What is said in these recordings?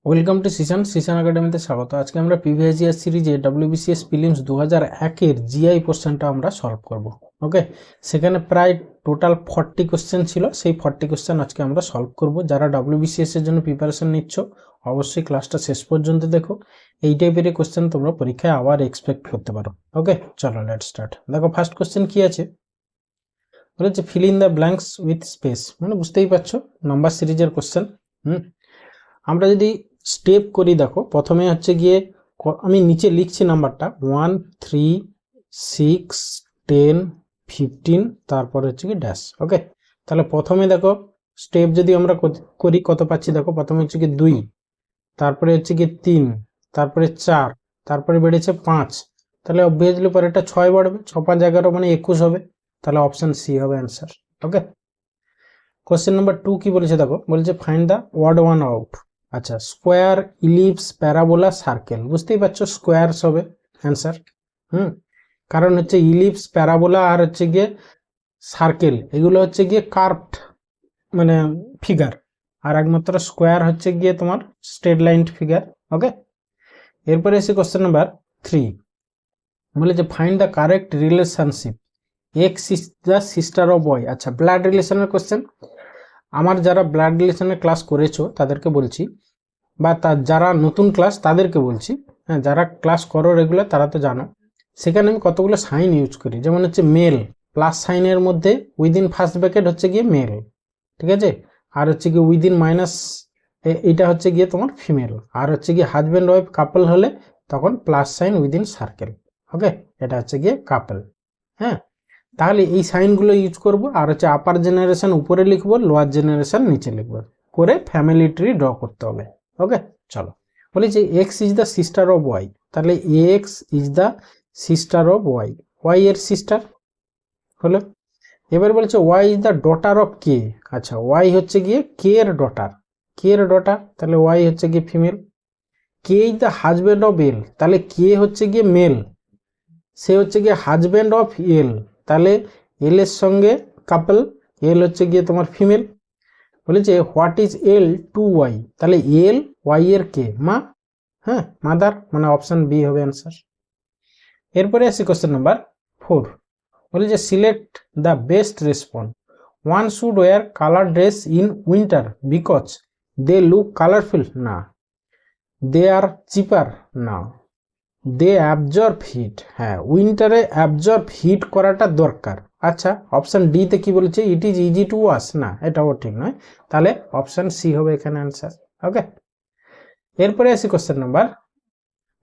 Welcome to সিশন একাডেমিতে স্বাগত। আজকে আমরা প্রিভিয়াস ইয়ার সিরিজে ডব্লিউবিসিএস প্রিলিমস 2001-এর জিআই কোশ্চেনটা আমরা সলভ করব। ওকে, সেখানে প্রায় টোটাল 40 কোশ্চেন ছিল, সেই 40 কোশ্চেন আজকে আমরা সলভ করব। যারা ডব্লিউবিসিএস এর জন্য প্রিপারেশন নিচ্ছ অবশ্যই ক্লাসটা শেষ পর্যন্ত দেখো। এই টাইপের কোশ্চেন তোমরা পরীক্ষায় আবার এক্সপেক্ট করতে পারো। ওকে, চলো লেট স্টার্ট। দেখো ফার্স্ট কোশ্চেন কি আছে, বলেছে fill in the blanks with space. মানে বুঝতেই পারছো নাম্বার সিরিজের কোশ্চেন। আমরা যদি স্টেপ করি, দেখো প্রথমে হচ্ছে গিয়ে আমি নিচে লিখছি নাম্বারটা 1 3 6 10 15, তারপর হচ্ছে কি ড্যাশ। ওকে, তাহলে প্রথমে দেখো স্টেপ যদি আমরা করি কত পাচ্ছি, দেখো প্রথমে হচ্ছে কি 2, তারপরে হচ্ছে কি 3, তারপরে 4, তারপরে বেড়েছে 5, তাহলে অবভিয়াসলি পরে এটা 6 বাড়বে, 6 5 11 মানে 21 হবে। তাহলে অপশন সি হবে অ্যান্সার। ওকে, কোশ্চেন নাম্বার 2 কি বলেছে দেখো, বলেছে find the word one out. আচ্ছা, স্কোয়ার, ইলিপস, প্যারাবোলা, সার্কেল। বুঝতেই পারছো স্কোয়ারস হবে অ্যান্সার। কারণ হচ্ছে ইলিপস, প্যারাবোলা আর হচ্ছে গিয়ে সার্কেল, এগুলো হচ্ছে গিয়ে কার্ভড মানে ফিগার, আর একমাত্র স্কোয়ার হচ্ছে গিয়ে তোমার স্ট্রেট লাইন ফিগার। ওকে, এরপরে এসে কোশ্চেন নাম্বার 3, বলেছে find the correct relationship X is the sister of Y. আচ্ছা, ব্লাড রিলেশনের কোশ্চেন। আমার যারা ব্লাড রিলেশনের ক্লাস করেছো তাদেরকে বলছি, বা যারা নতুন ক্লাস তাদেরকে বলছি, হ্যাঁ যারা ক্লাস করো রেগুলার তারা তো জানো। সেখানে আমি কতগুলো সাইন ইউজ করি, যেমন হচ্ছে মেল, প্লাস সাইনের মধ্যে উইদিন ফার্স্ট ব্র্যাকেট হচ্ছে গিয়ে মেল, ঠিক আছে, আর হচ্ছে গিয়ে উইদিন মাইনাস এটা হচ্ছে গিয়ে তোমার ফিমেল, আর হচ্ছে গিয়ে হাজব্যান্ড ওয়াইফ কাপল হলে তখন প্লাস সাইন উইদিন সার্কেল। ওকে, এটা হচ্ছে গিয়ে কাপল। হ্যাঁ, তাহলে এই সাইনগুলো ইউজ করব, আর হচ্ছে আপার জেনারেশন উপরে লিখবো, লোয়ার জেনারেশন নিচে লিখবো, করে ফ্যামিলি ট্রি ড্র করতে হবে। ওকে, চলো বলি যে X is the sister of Y, তাহলে X is the sister of Y, Y এর সিস্টার হলো। এবার বলছে Y is the daughter of K. আচ্ছা, ওয়াই হচ্ছে গিয়ে কে এর ডটার, কে এর ডটার, তাহলে ওয়াই হচ্ছে গিয়ে female. K is the husband of L, তাহলে কে হচ্ছে গিয়ে মেল, সে হচ্ছে গিয়ে হাজব্যান্ড অফ এল, তাহলে এল এর সঙ্গে কাপল, এল হচ্ছে গিয়ে তোমার ফিমেল। বলেছে what is L to Y, তাহলে এল ওয়াই এর কে, মা, হ্যাঁ মাদার, মানে অপশন বি হবে অ্যান্সার। এরপরে আসি কোশ্চেন নাম্বার 4, বলেছে select the best response. One should wear colour dress in winter because they look colourful, না। দে আর চিপার, না। দে অ্যাবজর্ব হিট, হ্যাঁ উইন্টারে অ্যাবজর্ব হিট করাটা দরকার। আচ্ছা, অপশন ডি তে কি বলেছে, it is easy to wash, না এটাও ঠিক নয়, তাহলে অপশন সি হবে এখানে অ্যান্সার। ওকে, এরপরে আসি কোশ্চেন নাম্বার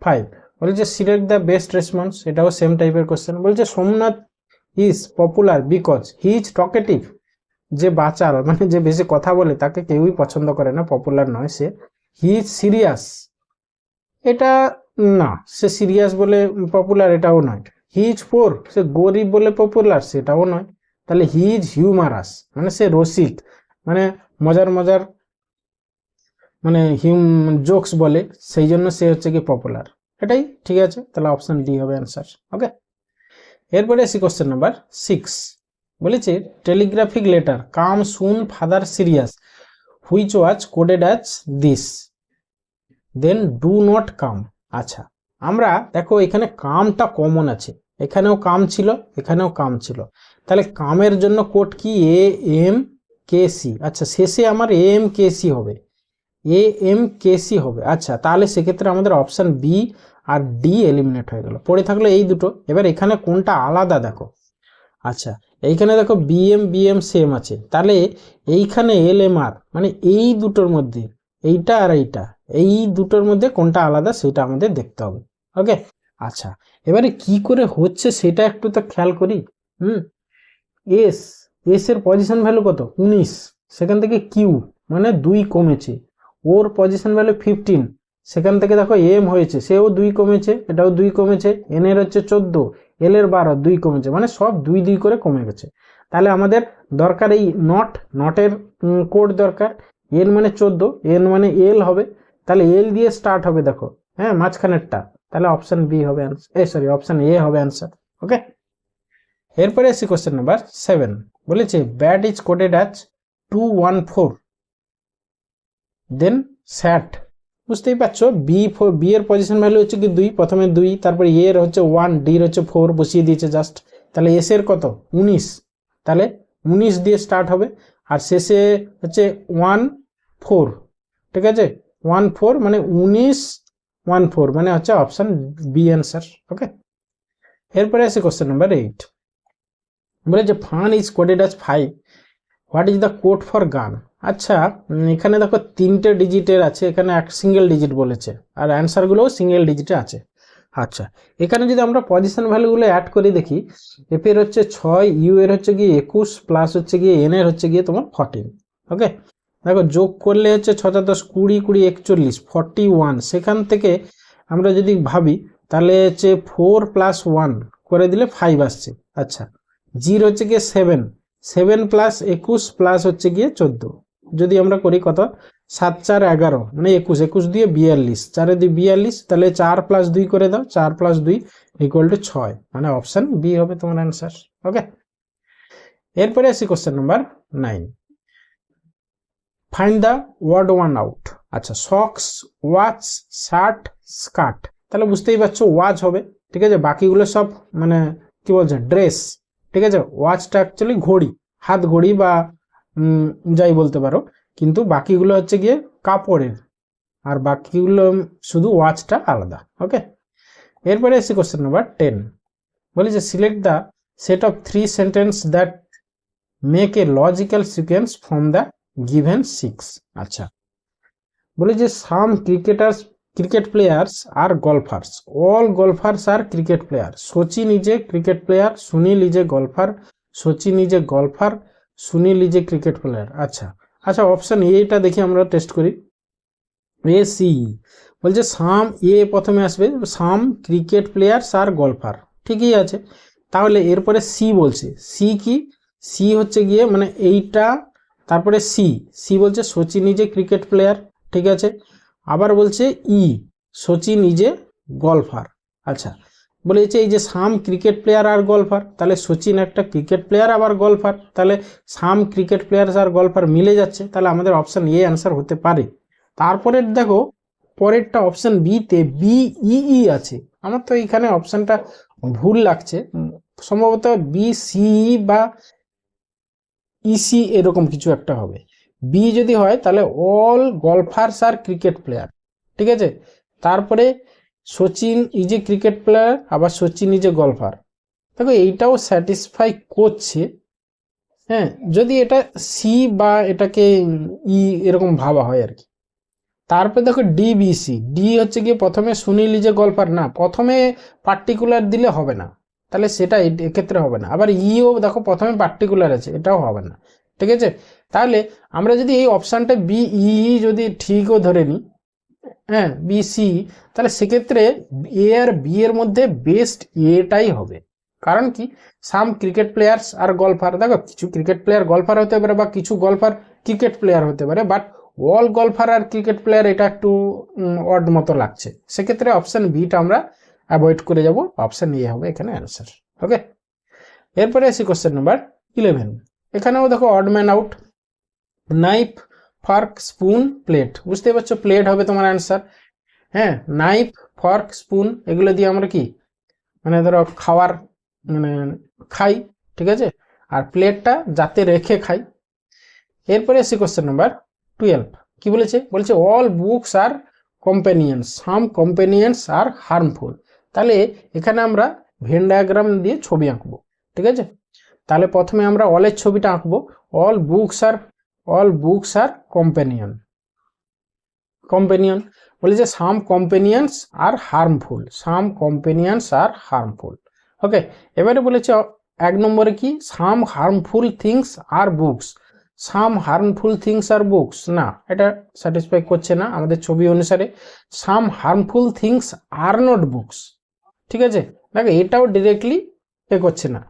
5, বলছে সিলেক্ট দ্য বেস্ট রেসপন্স, এটাও সেম টাইপের কোশ্চেন। বলছে Somnath is popular because he is talkative, যে বাচাল মানে যে বেশি কথা বলে তাকে কেউই পছন্দ করে না, পপুলার নয় সে। হি ইজ সিরিয়াস, এটা না, সে সিরিয়াস বলে পপুলার এটাও নয়। হি ইজ পোর, সে গরিব বলে পপুলার সেটাও নয়। তাহলে হি ইজ হিউমারাস, মানে সে রসিক, মানে মজার মজার মানে জোকস বলে, সেই জন্য সে হচ্ছে কি পপুলার, এটাই ঠিক আছে। তাহলে অপশন ডি হবে অ্যান্সার। ওকে, এরপরে আসি কোশ্চেন নাম্বার 6, বলেছে telegraphic letter come soon father serious which was coded as this, then do not come. আচ্ছা, আমরা দেখো এখানে কামটা কমন আছে, এখানেও কাম ছিল, এখানেও কাম ছিল, তাহলে কামের জন্য কোড কি এ এম কে সি। আচ্ছা, শেষে আমার এ এম কে সি হবে, এ এম কে সি হবে। আচ্ছা, তাহলে সেক্ষেত্রে আমাদের অপশান বি আর ডি এলিমিনেট হয়ে গেল, পড়ে থাকলো এই দুটো। এবার এখানে কোনটা আলাদা দেখো। আচ্ছা, এইখানে দেখো বিএম সেম আছে, তাহলে এইখানে এল এম আর, মানে এই দুটোর মধ্যে এইটা আর এইটা, এই দুটোর মধ্যে কোনটা আলাদা সেটা আমাদের দেখতে হবে। ওকে, আচ্ছা এবারে কি করে হচ্ছে সেটা একটু তো খেয়াল করি। এস, এস এর পজিশন ভ্যালু কত 19, সেখান থেকে কিউ মানে 2 কমেছে, ওর পজিশন ভ্যালু 15, সেখান থেকে দেখো এম হয়েছে সেও 2 কমেছে, এটাও 2 কমেছে, এন এর হচ্ছে 14, এল এর 12, 2 কমেছে, মানে সব 2 2 করে কমে গেছে। তাহলে আমাদের দরকার এই নটের কোড দরকার, এন মানে 14, এন মানে এল হবে, তাহলে এল দিয়ে স্টার্ট হবে দেখো, হ্যাঁ মাঝখানেরটা, তাহলে অপশন বি হবে অ্যান্সার, অপশন এ হবে অ্যান্সার। ওকে, এরপরে আসি কোশ্চেন নাম্বার 7, বলেছে ব্যাট ইজ কোডেড অ্যাজ 214, দেন স্যাট বুঝতেই পারছো বি এর পজিশন ভ্যালু হচ্ছে কি 2, প্রথমে 2, তারপর এ এর হচ্ছে 1, ডি এর হচ্ছে 4 বসিয়ে দিয়েছে জাস্ট। তাহলে এস এর কত 19, তাহলে 19 দিয়ে স্টার্ট হবে, আর শেষে হচ্ছে 1 4, ঠিক আছে 1 4 মানে 19 1 4 মানে হচ্ছে অপশন বি অ্যান্সার। ওকে, এরপরে আছে কোশ্চেন নাম্বার 8, বলে যে fun is coded as 5, what is the code for গান। আচ্ছা, এখানে দেখো 3টে ডিজিটের আছে, এখানে এক সিঙ্গেল ডিজিট বলেছে, আর অ্যান্সারগুলোও সিঙ্গেল ডিজিটে আছে। আচ্ছা, এখানে যদি আমরা পজিশন ভ্যালুগুলো অ্যাড করে দেখি, এফ এর হচ্ছে 6, ইউ এর হচ্ছে গিয়ে 21, প্লাস হচ্ছে গিয়ে এন এর হচ্ছে গিয়ে তোমার 14। ওকে, দেখো যোগ করলে হচ্ছে 6 10 20 20 41 41, সেখান থেকে আমরা যদি ভাবি তাহলে হচ্ছে 4 + 1 করে দিলে 5 আসছে। আচ্ছা, জির হচ্ছে গিয়ে 7 + 21 প্লাস হচ্ছে গিয়ে 14, যদি আমরা করি কত 7 4 11 মানে 21, 21 দিয়ে 42, 4 দিয়ে 42, তাহলে 4 + 2 করে দাও, 4 + 2 = 6, মানে অপশন বি হবে তোমার অ্যান্সার। ওকে, এরপরে আসি question number 9, find the word one out. আচ্ছা, সক্স, ওয়াচ, শার্ট, স্কার্ট, তাহলে বুঝতেই পারছো ওয়াচ হবে, ঠিক আছে, বাকিগুলো সব মানে কি বলছে ড্রেস, ঠিক আছে, ওয়াচটা অ্যাকচুয়ালি ঘড়ি, হাত ঘড়ি বা যাই বলতে পারো, কিন্তু বাকিগুলো হচ্ছে গিয়ে কাপড়ের, আর বাকিগুলো শুধু ওয়াচটা আলাদা। ওকে, এরপরে এসে কোশ্চেন নাম্বার 10, বলি যে select the set of 3 sentence that make a logical sequence from the given 6। আচ্ছা, বলি যে some cricket players are golfers, all golfers are cricket player, Sachin is a cricket player, Sunil is a golfer, Sachin is a golfer, Sunil is a cricket player. আচ্ছা আচ্ছা, option এটা দেখি আমরা test করি, A C, বলছে সাম এ প্রথমে আসবে, সাম ক্রিকেট প্লেয়ার্স আর গলফার, ঠিকই আছে। তাহলে এরপরে সি বলছে, সি কি, সি হচ্ছে গিয়ে মানে এইটা, তারপরে সি, সি বলছে Sachin is a cricket player, ঠিক আছে, আবার বলছে ই, সচিন ইজ এ গলফার। আচ্ছা, বলেছে এই যে সাম ক্রিকেট প্লেয়ার আর গলফার, তাহলে সচিন একটা ক্রিকেট প্লেয়ার আবার গলফার, তাহলে সাম ক্রিকেট প্লেয়ার আর গলফার মিলে যাচ্ছে, তাহলে আমাদের অপশন এ অ্যান্সার হতে পারে। তারপরে দেখো পরেরটা অপশন বিতে বিই আছে, আমার তো এইখানে অপশনটা ভুল লাগছে, সম্ভবত বি সি বা ইসি এরকম কিছু একটা হবে। বি যদি হয় তাহলে all golfers are cricket player, ঠিক আছে, তারপরে Sachin is a cricket player, আবার সচিন ইজ এ গলফার, দেখো এইটাও স্যাটিসফাই করছে। হ্যাঁ, যদি এটা সি বা এটাকে ই এরকম ভাবা হয় আর কি। তারপরে দেখো ডিবিসি, ডি হচ্ছে গিয়ে প্রথমে সুনীল ইজ এ গলফার, না প্রথমে পার্টিকুলার দিলে হবে না, তাহলে সেটা এক্ষেত্রে হবে না। আবার ইও দেখো প্রথমে পার্টিকুলার আছে, এটাও হবে না, ঠিক আছে। তাহলে আমরা যদি এই অপশানটা বিই যদি ঠিকও ধরে নিই, হ্যাঁ বিসি, তাহলে সেক্ষেত্রে এ আর বি এর মধ্যে বেস্ট এটাই হবে। কারণ কি, সাম ক্রিকেট প্লেয়ার্স আর গলফার, দেখো কিছু ক্রিকেট প্লেয়ার গলফার হতে পারে বা কিছু গলফার ক্রিকেট প্লেয়ার হতে পারে, but all golfer are cricket player এটা একটু অড মতো লাগছে, সেক্ষেত্রে অপশান বিটা আমরা অ্যাভয়েড করে যাব, অপশান এ হবে এখানে অ্যান্সার। ওকে, এরপরে আসি কোশ্চেন নাম্বার 11, এখানেও দেখো odd man out, knife, fork, spoon, plate, বুঝতে পারছো প্লেট হবে তোমার অ্যান্সার। হ্যাঁ, নাইফ, ফর্ক, স্পুন এগুলো দিয়ে আমরা কি মানে ধরো খাওয়ার মানে খাই, ঠিক আছে, আর প্লেটটা যাতে রেখে খাই। এরপরে আসি কোশ্চেন নাম্বার 12, কি বলেছে, বলছে all books are companions, some companions are harmful, তাহলে এখানে আমরা ভেন ডায়াগ্রাম দিয়ে ছবি আঁকবো, ঠিক আছে। তাহলে প্রথমে আমরা অলের ছবিটা আঁকবো, অল বুকস আর কম্পেনিয়ন, বলেছে some companions are harmful, some companions are harmful. Okay, এবারে বলেছে 1 নম্বরে কি, some harmful things are books, some harmful things are books, না এটা স্যাটিসফাই করছে না আমাদের ছবি অনুসারে, some harmful things are not books, ঠিক আছে, দেখো এটাও ডিরেক্টলি এ করছে না।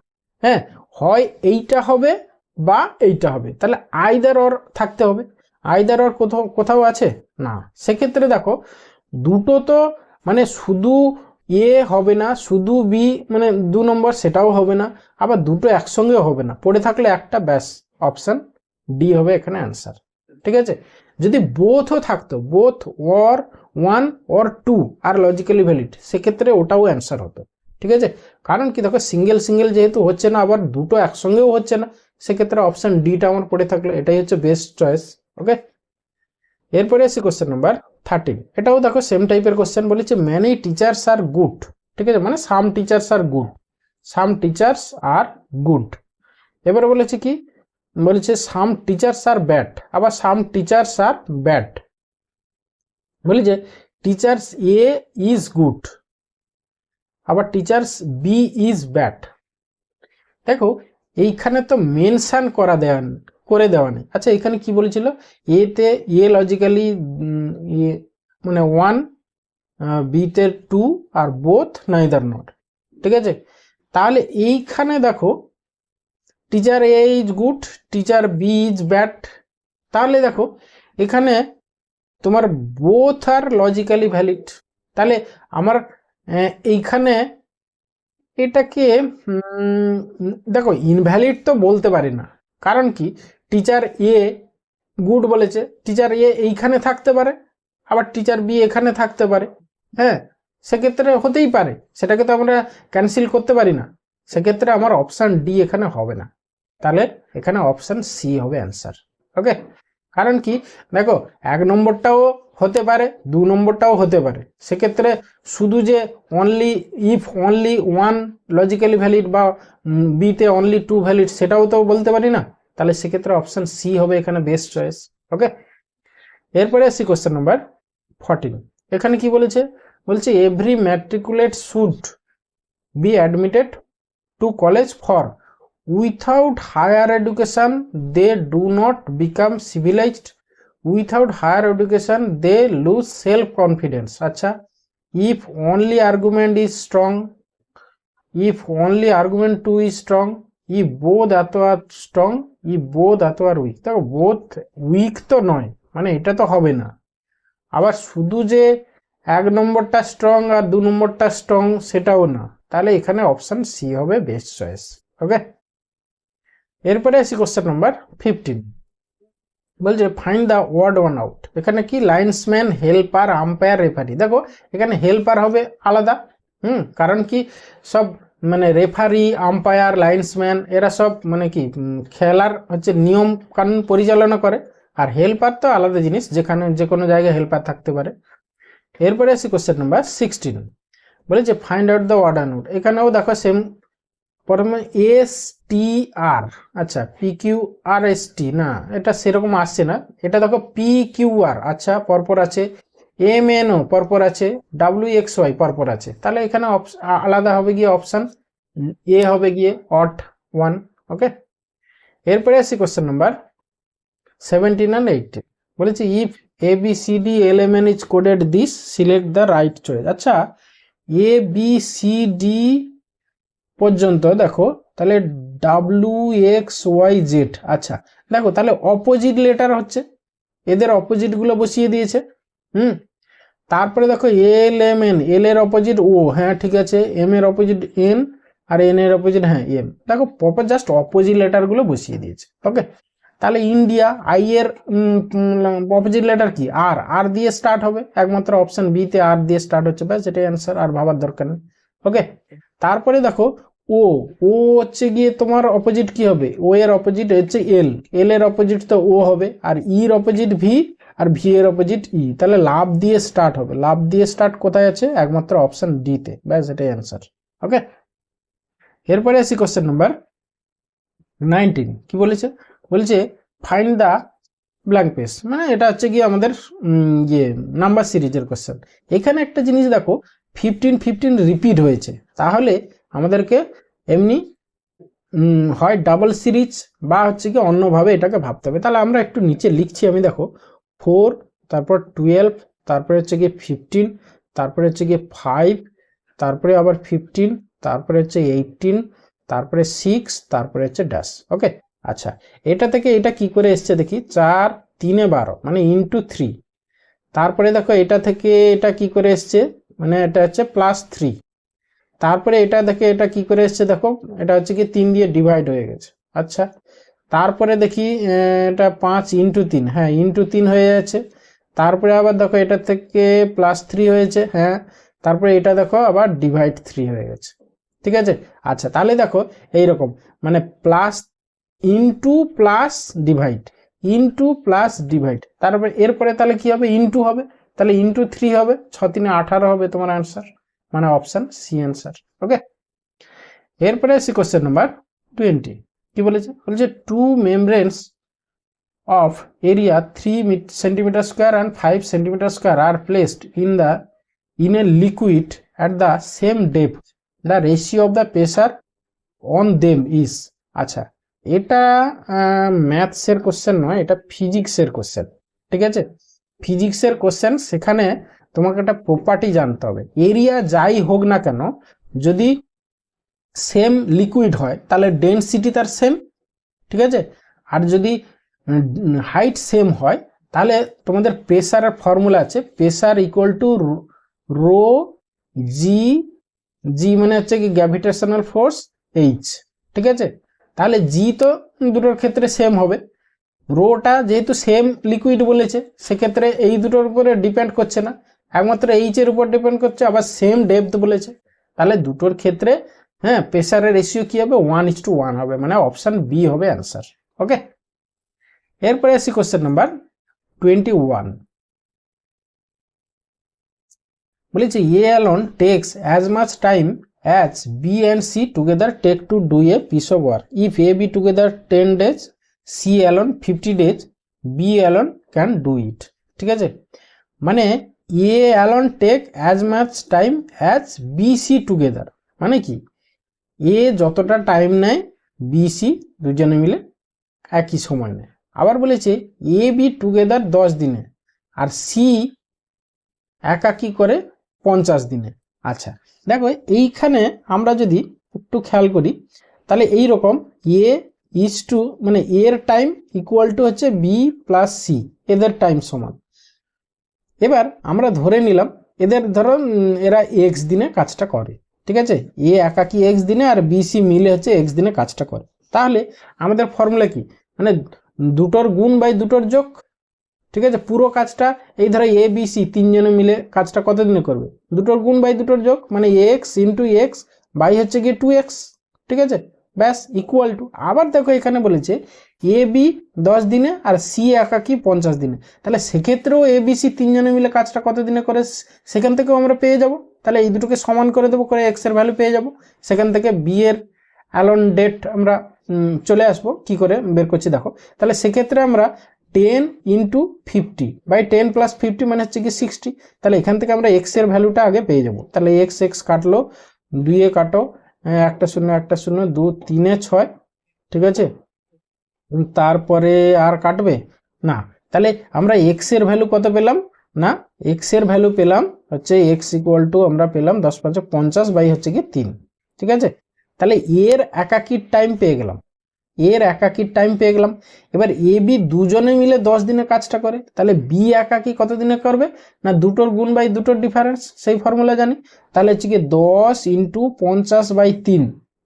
হ্যাঁ, হয় এইটা হবে বা এইটা হবে, তাহলে আইদার অর থাকতে হবে, আইদার অর কোথাও আছে না, সেক্ষেত্রে দেখো দুটো তো মানে শুধু এ হবে না, শুধু বি মানে 2 নম্বর সেটাও হবে না, আবার দুটো একসঙ্গে হবে না, পড়ে থাকলে একটা, ব্যাস অপশন ডি হবে এখানে অ্যান্সার, ঠিক আছে। যদি বোথও থাকতো, both or one or two are logically valid, সেক্ষেত্রে ওটাও অ্যান্সার হতো। ঠিক আছে, কারণ কি দেখো সিঙ্গেল সিঙ্গেল যেহেতু হচ্ছে না, আবার দুটো একসঙ্গেও হচ্ছে না, সেক্ষেত্রে অপশন ডিটা আমার পড়ে থাকলো, এটাই হচ্ছে বেস্ট চয়েস। ওকে, এরপরে আসি কোশ্চেন নাম্বার 13। এটাও দেখো সেম টাইপের কোশ্চেন, বলেছে মেনি টিচার্স আর গুড। ঠিক আছে, মানে সাম টিচার্স আর গুড, সাম টিচার্স আর গুড। এবারে বলেছে কি, বলেছে সাম টিচার্স আর ব্যাড, আবার সাম টিচার্স আর ব্যাড। বলি যে টিচার্স এ ইজ গুড, আবার টিচার্স বি ইজ ব্যাড। দেখো এইখানে তো মেনশন করে দেওয়া নেই। আচ্ছা এখানে কি বলেছিল, এতে এ লজিক্যালি মানে 1, বিতে 2 আর বোথ নাইদার নট। ঠিক আছে, তাহলে এইখানে দেখো teacher A is good, teacher B is bad, তাহলে দেখো এখানে তোমার বোথ আর লজিক্যালি ভ্যালিড। তাহলে আমার এইখানে এটাকে দেখো ইনভ্যালিড তো বলতে পারি না, কারণ কি টিচার এ গুড বলেছে, টিচার এ এইখানে থাকতে পারে, আবার টিচার বি এখানে থাকতে পারে। হ্যাঁ, সেক্ষেত্রে হতেই পারে, সেটাকে তো আমরা ক্যান্সেল করতে পারি না। সেক্ষেত্রে আমার অপশান ডি এখানে হবে না, তাহলে এখানে অপশান সি হবে অ্যান্সার। ওকে, কারণ কি দেখো 1 নম্বরটাও হতে পারে, 2 নম্বরটাও হতে পারে, সেক্ষেত্রে শুধু যে only if only 1 logically valid বা বিতে অনলি 2 ভ্যালিড সেটাও তো বলতে পারি না, তাহলে সেক্ষেত্রে অপশান সি হবে এখানে বেস্ট চয়েস। ওকে, এরপরে আসি কোশ্চেন নাম্বার 14। এখানে কি বলেছে, বলছে every matriculate should be admitted to college for without higher education they do not become civilized, without higher education they lose self confidence. আচ্ছা, if only argument is strong, if only argument 2 is strong, if both এত are strong, if both এত are weak. দেখো both weak তো নয়, মানে এটা তো হবে না, আবার শুধু যে 1 নম্বরটা স্ট্রং আর 2 নম্বরটা স্ট্রং সেটাও না, তাহলে এখানে অপশন সি হবে বেস্ট চয়েস। ওকে, এরপরে আসি কোশ্চেন নাম্বার 15। বলছে find the word one out. এখানে কি লাইন্সম্যান, হেল্পার, আম্পায়ার, রেফারি। দেখো এখানে হেল্পার হবে আলাদা, কারণ কি সব মানে রেফারি, আম্পায়ার, লাইন্সম্যান এরা সব মানে কি খেলার হচ্ছে নিয়ম কানুন পরিচালনা করে, আর হেল্পার তো আলাদা জিনিস, যেখানে যে কোনো জায়গায় হেল্পার থাকতে পারে। এরপরে আসি কোশ্চেন নাম্বার 16। বলেছে find out the word one out. এখানেও দেখো সেম, প্রথমে এস টি আর, আচ্ছা P Q R S T না, এটা সেরকম আসছে না, এটা দেখো পি কিউ আর, আচ্ছা পরপর আছে, এম এন ও পরপর আছে, ডাব্লিউ এক্স ওয়াই পরপর আছে, তাহলে এখানে আলাদা হবে গিয়ে অপশান এ হবে গিয়ে অট 1। ওকে, এরপরে আসি কোশ্চেন নাম্বার 17 and 18। বলেছে if A B C D L M N is coded this select the right choice. আচ্ছা এ বি সি ডি পর্যন্ত দেখো, তাহলে ডাব্লিউ এক্স ওয়াই জেড। আচ্ছা দেখো তাহলে অপোজিট লেটার হচ্ছে, এদের অপোজিট গুলো বসিয়ে দিয়েছে। তারপরে দেখো এল এম এন, এল এর অপোজিট ও, হ্যাঁ ঠিক আছে, এম এর অপোজিট এন, আর এন এর অপোজিট হ্যাঁ এম। দেখো প্রপার জাস্ট অপোজিট লেটার গুলো বসিয়ে দিয়েছে। ওকে, তাহলে ইন্ডিয়া, আই এর অপোজিট লেটার কি আর, আর দিয়ে স্টার্ট হবে, একমাত্র অপশন বি তে আর দিয়ে স্টার্ট হচ্ছে, ব্যাস এটাই অ্যান্সার, আর ভাবার দরকার নেই। ওকে, তারপরে দেখো ও, ও হচ্ছে গিয়ে তোমার অপোজিট কি হবে, ও এর অপোজিট হচ্ছে এল, এল এর অপোজিট তো ও হবে, আর ইর অপোজিট ভি, আর ভি এর অপোজিট ই, তাহলে লাভ দিয়ে স্টার্ট হবে, লাভ দিয়ে স্টার্ট কোথায় আছে, একমাত্র অপশন ডি তে, ব্যাস এটাই অ্যান্সার। ওকে, এরপরে আসি কোশ্চেন নাম্বার 19। কি বলেছে, বলছে ফাইন্ড দ্য ব্ল্যাঙ্ক পেজ, মানে এটা হচ্ছে গিয়ে আমাদের ইয়ে নাম্বার সিরিজের কোশ্চেন। এখানে একটা জিনিস দেখো 15 রিপিট হয়েছে, তাহলে আমাদেরকে এমনি হয় ডাবল সিরিজ বা হচ্ছে কি অন্যভাবে এটাকে ভাবতে হবে। তাহলে আমরা একটু নিচে লিখছি, আমি দেখো 4, তারপর 12, তারপরে হচ্ছে গিয়ে 15, তারপরে হচ্ছে গিয়ে 5, তারপরে আবার 15, তারপরে হচ্ছে 18, তারপরে 6, তারপরে হচ্ছে ড্যাশ। ওকে, আচ্ছা এটা থেকে এটা কি করে এসছে দেখি, 4 3 12 মানে ইন্টু 3, তারপরে দেখো এটা থেকে এটা কি করে এসছে, মানে এটা হচ্ছে +3, তারপরে এটা দেখে এটা কি করে এসছে দেখো, এটা হচ্ছে কি 3 দিয়ে ডিভাইড হয়ে গেছে। আচ্ছা তারপরে দেখি এটা 5 ইন্টু 3, হ্যাঁ ইন্টু 3 হয়ে যাচ্ছে, তারপরে আবার দেখো এটা থেকে +3 হয়েছে, হ্যাঁ, তারপরে এটা দেখো আবার ডিভাইড 3 হয়ে গেছে, ঠিক আছে। আচ্ছা তাহলে দেখো এইরকম মানে plus into plus divide into plus divide, তারপরে এরপরে তাহলে কি হবে, ইনটু হবে, তাহলে ইনটু 3 হবে, 6 3 18 হবে তোমার অ্যান্সার, মানে অপশন সি অ্যান্সার। ওকে, এরপরে আসি কোশ্চেন নাম্বার 20। কি বলেছে, বলেছে two মেমব্রেনস of area 3 centimeter square and 5 centimeter square are placed in a liquid at the same depth. The ratio of the pressure on them is, আচ্ছা এটা ম্যাথসের question নয়, এটা ফিজিক্সের কোশ্চেন, ঠিক আছে। ফিজিক্সের কোশ্চেন, সেখানে তোমাকে একটা প্রপার্টি জানতে হবে। এরিয়া যাই হোক না কেন, যদি সেম লিকুইড হয় তাহলে ডেনসিটি তার সেম, ঠিক আছে। আর যদি হাইট সেম হয় তাহলে তোমাদের প্রেসারের ফর্মুলা আছে, প্রেসার ইকুয়াল টু রো জি, জি মানে হচ্ছে কি গ্র্যাভিটেশনাল ফোর্স এইচ, ঠিক আছে। তাহলে জি তো দুটোর ক্ষেত্রে সেম হবে, রোটা যেহেতু সেম লিকুইড বলেছে সেক্ষেত্রে এই দুটোর উপরে ডিপেন্ড করছে না, একমাত্র এইচ এর উপর ডিপেন্ড করছে, আবার সেম ডেপথ বলেছে, তাহলে দুটোর ক্ষেত্রে হ্যাঁ প্রেসারের রেশিও কি হবে, 1:1 হবে, মানে অপশন বি হবে অ্যান্সার। ওকে, এরপরে আসি কোশ্চেন নাম্বার 21। বলেছে A alone takes as much time as B and C together take to do a piece of work if A B together 10 days, C alone 50 days, B alone can do it, ঠিক আছে। মানে A alone take as much time as B C together, মানে কি এ যতটা time নেয় B C দুজনে মিলে একই সময় নেয়। আবার বলেছে এ বি টুগেদার 10 দিনে আর সি একাকি করে 50 দিনে। আচ্ছা দেখো এইখানে আমরা যদি একটু খেয়াল করি তাহলে এই রকম এ ইজ টু মানে এর টাইম ইকুয়াল টু হচ্ছে বি প্লাস সি, এদের টাইম সমান। এবার আমরা ধরে নিলাম এদের ধরো এরা এক্স দিনে কাজটা করে, ঠিক আছে, এ একাকি এক্স দিনে আর বি সি মিলে হচ্ছে এক্স দিনে কাজটা করে। তাহলে আমাদের ফর্মুলা কি, মানে দুটোর গুণ বাই দুটোর যোগ, ঠিক আছে। পুরো কাজটা এই ধরো এ বি সি তিনজনে মিলে কাজটা কত দিনে করবে, দুটোর গুণ বাই দুটোর যোগ, মানে এক্স ইন্টু এক্স বাই হচ্ছে গিয়ে 2x, ঠিক আছে, ব্যাস ইকুয়াল টু। আবার দেখো এখানে বলেছে এ বি 10 দিনে আর সি একাকি 50 দিনে, তাহলে সেক্ষেত্রেও এ বি সি তিনজনে মিলে কাজটা কত দিনে করে সেখান থেকেও আমরা পেয়ে যাব। তাহলে এই দুটোকে সমান করে দেবো, করে এক্স এর ভ্যালু পেয়ে যাব, সেখান থেকে বি এর অ্যালোন ডেট আমরা চলে আসবো, কি করে বের করছি দেখো। তাহলে সেক্ষেত্রে আমরা 10 ইন্টু 50 বাই 10 প্লাস 50 মানে হচ্ছে কি 60, তাহলে এখান থেকে আমরা এক্স এর ভ্যালুটা আগে পেয়ে যাব। তাহলে এক্স এক্স কাটলো, 2 কাটো, একটা শূন্য একটা শূন্য, 2 3 6, ঠিক আছে, তারপরে আর কাটবে না। তাহলে আমরা এক্স এর ভ্যালু কত পেলাম না, এক্স এর ভ্যালু পেলাম হচ্ছে এক্স ইকুয়াল টু আমরা পেলাম 10 5 50 বাই হচ্ছে কি 3, ঠিক আছে। তাহলে এর একাকির টাইম পেয়ে গেলাম, এর একাকির টাইম পেয়ে গেলাম। এবার এ বি দুজনে মিলে 10 দিনে কাজটা করে, তাহলে বি একাকি কত দিনে করবে না, দুটোর গুণ বাই দুটোর ডিফারেন্স, সেই ফর্মুলা জানি। তাহলে হচ্ছে গিয়ে 10 ইন্টু 50 বাই 3,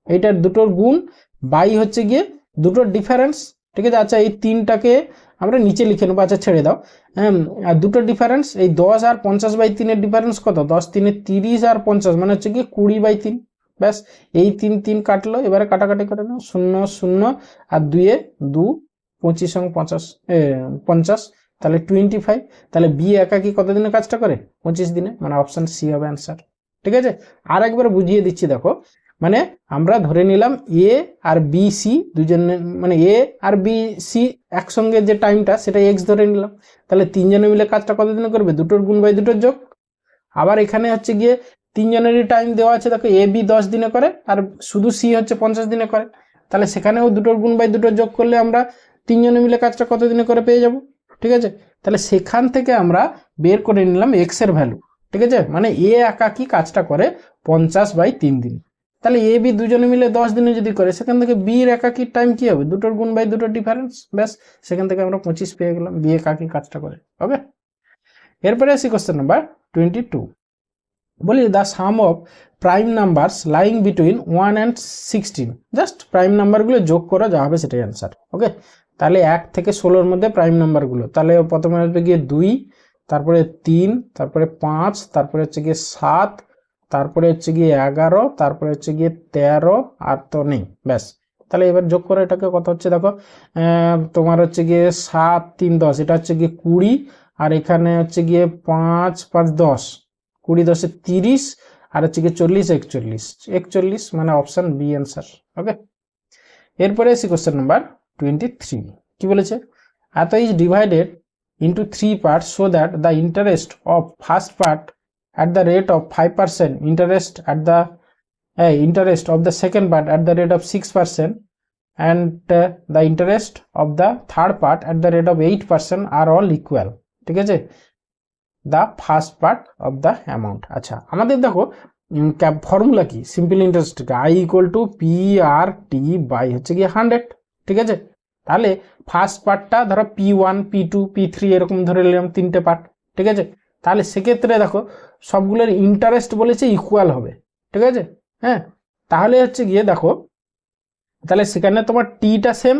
এইটার দুটোর গুণ বাই হচ্ছে গিয়ে দুটোর ডিফারেন্স, ঠিক আছে। আচ্ছা এই 3টাকে আমরা নিচে লিখে নেবো, আচ্ছা ছেড়ে দাও, আর দুটোর ডিফারেন্স এই 10 আর 50 বাই 3-এর ডিফারেন্স কত, 10 3 30 আর 50 মানে হচ্ছে গিয়ে 20 বাই 3, ব্যাস এই 3 3 কাটলো, এবারে কাটাকাটি করে নাও, 0 0 আর 2 2 25 এবং 50, তাহলে 25। তাহলে বি একাকি কত দিনে কাজটা করে, 25 দিনে, মানে অপশন সি হবে অ্যান্সার, ঠিক আছে। আর একবার বুঝিয়ে দিচ্ছি দেখো, মানে আমরা ধরে নিলাম এ আর বি সি দুজনে, মানে এ আর বি সি একসঙ্গে যে টাইমটা সেটা এক্স ধরে নিলাম, তাহলে তিনজনে মিলে কাজটা কত দিনে করবে, দুটোর গুণ বাই দুটোর যোগ। আবার এখানে হচ্ছে গিয়ে তিনজনেরই টাইম দেওয়া আছে, দেখো এ বি 10 দিনে করে আর শুধু সি হচ্ছে 50 দিনে করে, তাহলে সেখানেও দুটোর গুণ বাই দুটোর যোগ করলে আমরা তিনজনে মিলে কাজটা কত দিনে করে পেয়ে যাব, ঠিক আছে। তাহলে সেখান থেকে আমরা বের করে নিলাম এক্স এর ভ্যালু, ঠিক আছে, মানে এ একাকি কাজটা করে 50 বাই 3 দিন। তাহলে এ বি দুজনে মিলে 10 দিনে যদি করে, সেখান থেকে বি এর একাকির টাইম কি হবে, দুটোর গুণ বাই দুটোর ডিফারেন্স, ব্যাস সেখান থেকে আমরা 25 পেয়ে গেলাম, বি একাকি কাজটা করে। ওকে, এরপরে আসি কোশ্চেন নাম্বার 22। বলি the sum of prime numbers lying between 1 and 16, just prime নাম্বারগুলো যোগ করা যা হবে সেটাই অ্যান্সার। ওকে, তাহলে 1 থেকে 16-এর মধ্যে প্রাইম নাম্বারগুলো, তাহলে প্রথমে আসবে গিয়ে 2, তারপরে 3, তারপরে 5, তারপরে হচ্ছে গিয়ে 7, তারপরে হচ্ছে গিয়ে 11, তারপরে হচ্ছে গিয়ে 13, আর তো নেই, ব্যাস। তাহলে এবার যোগ করে এটাকে কত হচ্ছে দেখো, তোমার হচ্ছে গিয়ে 7, 3, 10, এটা হচ্ছে গিয়ে 20, আর এখানে হচ্ছে গিয়ে 5, 5, 10, 20, 10 এ 30, আর হচ্ছে গিয়ে 40, 41, 41 মানে অপশন বি অ্যান্সার। ওকে, এরপরে এসি কোশ্চেন নাম্বার 23। কি বলেছে, এত is divided into 3 parts so that the interest of first part at the rate of 5%, interest of the second part at the rate of 6%, and the interest of the third part at the rate of 8% are all equal, ঠিক আছে, the first part of the amount। আচ্ছা, আমাদের দেখো formula কি, simple interest I equal to PRT by হচ্ছে গিয়ে 100, ঠিক আছে। তাহলে ফার্স্ট পার্টটা ধরো P1, P2, P3 এরকম ধরে নিলাম 3টে পার্ট, ঠিক আছে। তাহলে সেক্ষেত্রে দেখো সবগুলোর ইন্টারেস্ট বলেছে ইকুয়াল হবে, ঠিক আছে। হ্যাঁ, তাহলে হচ্ছে গিয়ে দেখো, তাহলে সেখানে তোমার টিটা সেম,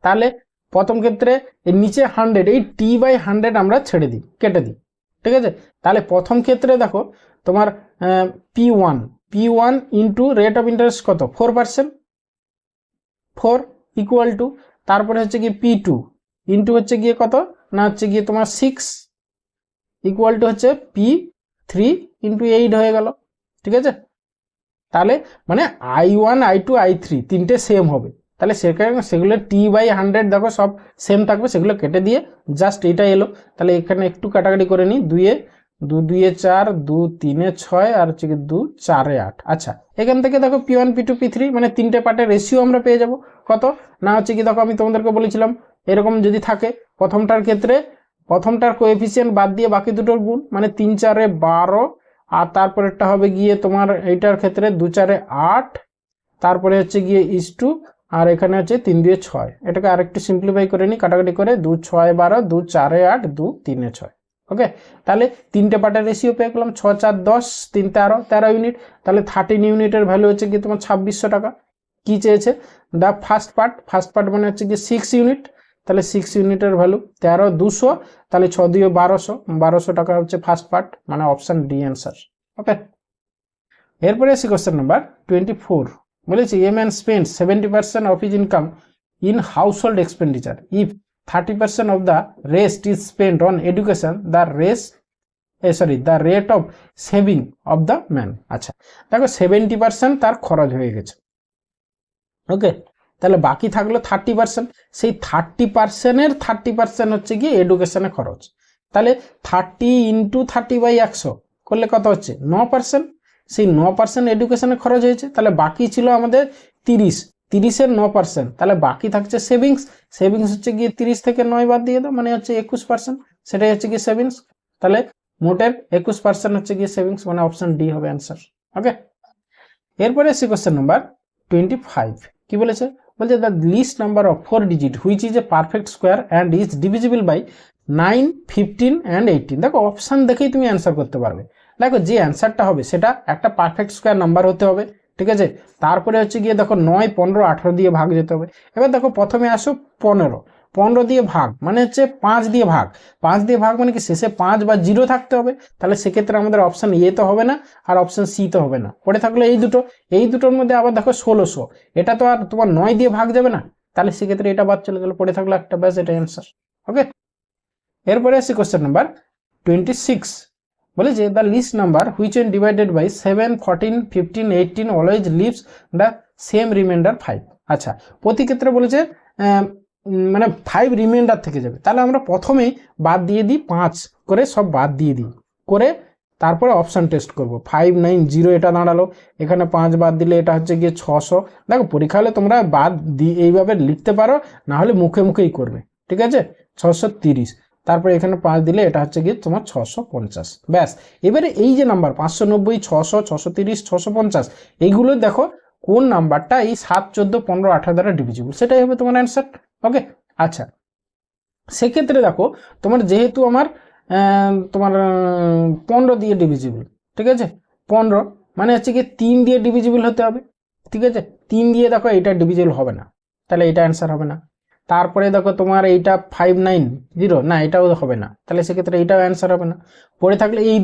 তাহলে প্রথম ক্ষেত্রে এর নিচে 100, এই T/100 আমরা ছেড়ে দিই, কেটে দিই, ঠিক আছে। তাহলে প্রথম ক্ষেত্রে দেখো তোমার P1 into rate of interest কত, 4%, 4 ইকুয়াল টু, তারপরে হচ্ছে গিয়ে P2 ইন্টু হচ্ছে গিয়ে কত না হচ্ছে গিয়ে তোমার 6 ইকুয়াল টু হচ্ছে P3 ইন্টু 8 হয়ে গেল, ঠিক আছে। তাহলে মানে I1, I2, I3 তিনটে সেম হবে, তাহলে সেগুলো T/100 দেখো সব সেম থাকবে, সেগুলো কেটে দিয়ে জাস্ট এটা এলো। তাহলে এখানে একটু কাটাকাটি করে নিই, 2 এ 4, 2 3 এ 6, আর হচ্ছে কি 2 4 এ 8। আচ্ছা, এখান থেকে দেখো P1, P2, P3 মানে তিনটে পার্টের রেশিও আমরা পেয়ে যাব কত না হচ্ছে কি, দেখো আমি তোমাদেরকে বলেছিলাম এরকম যদি থাকে প্রথমটার ক্ষেত্রে প্রথমটার কোএফিসিয়েন্ট বাদ দিয়ে বাকি দুটোর গুণ, মানে 3 4 এ 12, আর তারপরেরটা হবে গিয়ে তোমার এইটার ক্ষেত্রে 2 4 এ 8, তারপরে হচ্ছে গিয়ে ইস টু, আর এখানে হচ্ছে 3 2 এ 6। এটাকে আরেকটু সিম্পলিফাই করে নিই, কাটাকাটি করে 2 6 এ 12, 2 4 এ 8, 2 3 এ 6। ওকে, তাহলে তিনটে পার্টের রেশিও পেয়ে গেলাম, 6 4 10, 3 13 ইউনিট। তাহলে 13 ইউনিটের ভ্যালু হচ্ছে গিয়ে তোমার 2600 টাকা। কি চেয়েছে, দা ফার্স্ট পার্ট মানে হচ্ছে গিয়ে 6 ইউনিট, তাহলে 6 ইউনিটের ভ্যালু 13 200, তাহলে 6 2 1200 টাকা হচ্ছে ফার্স্ট পার্ট, মানে অপশন ডি অ্যান্সার। ওকে, এরপরে আসি কোশ্চেন নাম্বার 24। বলেছি a man spend 70% of his income in household expenditure, if 30% of the rest is spent on education, the rate of saving of the man। আচ্ছা, দেখো 70% তার খরচ হয়ে গেছে, ওকে, তাহলে বাকি থাকলো 30%, সেই 30%-এর 30% হচ্ছে গিয়ে এডুকেশনে খরচ। তাহলে 30 ইন্টু 30/100 করলে কত হচ্ছে 9%, সেই 9% এডুকেশনে খরচ হয়েছে। তাহলে বাকি ছিল আমাদের 30-এর 9%, তাহলে বাকি থাকছে সেভিংস হচ্ছে গিয়ে 30 থেকে 9 বাদ দিয়ে দাও, মানে হচ্ছে 21%, সেটাই হচ্ছে গিয়ে সেভিংস। তাহলে মোটের 21% হচ্ছে গিয়ে সেভিংস, মানে অপশন ডি হবে অ্যান্সার। ওকে, এরপরে আসি কোশ্চেন নাম্বার 25। কি বলেছে, বলছে the list number of 4 digit which is a perfect square and is divisible by 9, 15 and 18। দেখো অপশন দেখেই তুমি অ্যান্সার করতে পারবে। দেখো যে অ্যান্সারটা হবে সেটা একটা পারফেক্ট স্কোয়ার নাম্বার হতে হবে, ঠিক আছে। তারপরে হচ্ছে গিয়ে দেখো 9, 15, 18 দিয়ে ভাগ যেতে হবে। এবার দেখো প্রথমে আসো 15 দিয়ে ভাগ, মানে হচ্ছে 5 দিয়ে ভাগ, 5 দিয়ে ভাগ মানে কি শেষে 5 বা 0 থাকতে হবে। তাহলে সেক্ষেত্রে আমাদের অপশন এ তো হবে না, আর অপশন সি তো হবে না, পড়ে থাকলো এই দুটোর মধ্যে আবার দেখো 1600, এটা তো আর তোমার 9 দিয়ে ভাগ যাবে না, তাহলে সেক্ষেত্রে এটা বাদ চলে গেল, পড়ে থাকলো একটা, ব্যাস এটা অ্যান্সার। ওকে, এরপরে আসি কোশ্চেন নাম্বার 26। বলে যে the list number which when divided by 7, 14, 15, 18 always leaves the same remainder 5। আচ্ছা, প্রতি ক্ষেত্রে বলেছে মানে 5 রিমাইন্ডার থেকে যাবে। তাহলে আমরা প্রথমেই বাদ দিয়ে দিই, 5 করে সব বাদ দিয়ে দিই, করে তারপরে অপশান টেস্ট করব। 5 9 0 এটা দাঁড়ালো, এখানে 5 বাদ দিলে এটা হচ্ছে গিয়ে 600। দেখো পরীক্ষা হলে তোমরা বাদ দিয়ে এইভাবে লিখতে পারো, না হলে মুখে মুখেই করবে, ঠিক আছে। 630, তারপরে এখানে 5 দিলে এটা হচ্ছে গিয়ে তোমার 650, ব্যাস। এবারে এই যে নাম্বার 590, 600, 630, 650, এইগুলো দেখো কোন নাম্বারটা এই 7, 14, 15, 18 দ্বারা ডিভিজিবল, সেটাই হবে তোমার অ্যান্সার। ওকে, আচ্ছা, সেক্ষেত্রে দেখো তোমার যেহেতু আমার তোমার 15 দিয়ে ডিভিজিবল, ঠিক আছে, 15 মানে হচ্ছে কি 3 দিয়ে ডিভিজিবল হতে হবে, ঠিক আছে। 3 দিয়ে দেখো এটা ডিভিজিবল হবে না, তাহলে এটা অ্যান্সার হবে না। তারপরে দেখো তোমার এইটা 590 না, এটাও হবে না, তাহলে সেক্ষেত্রে এইটাও অ্যান্সার হবে না। পড়ে থাকলে এই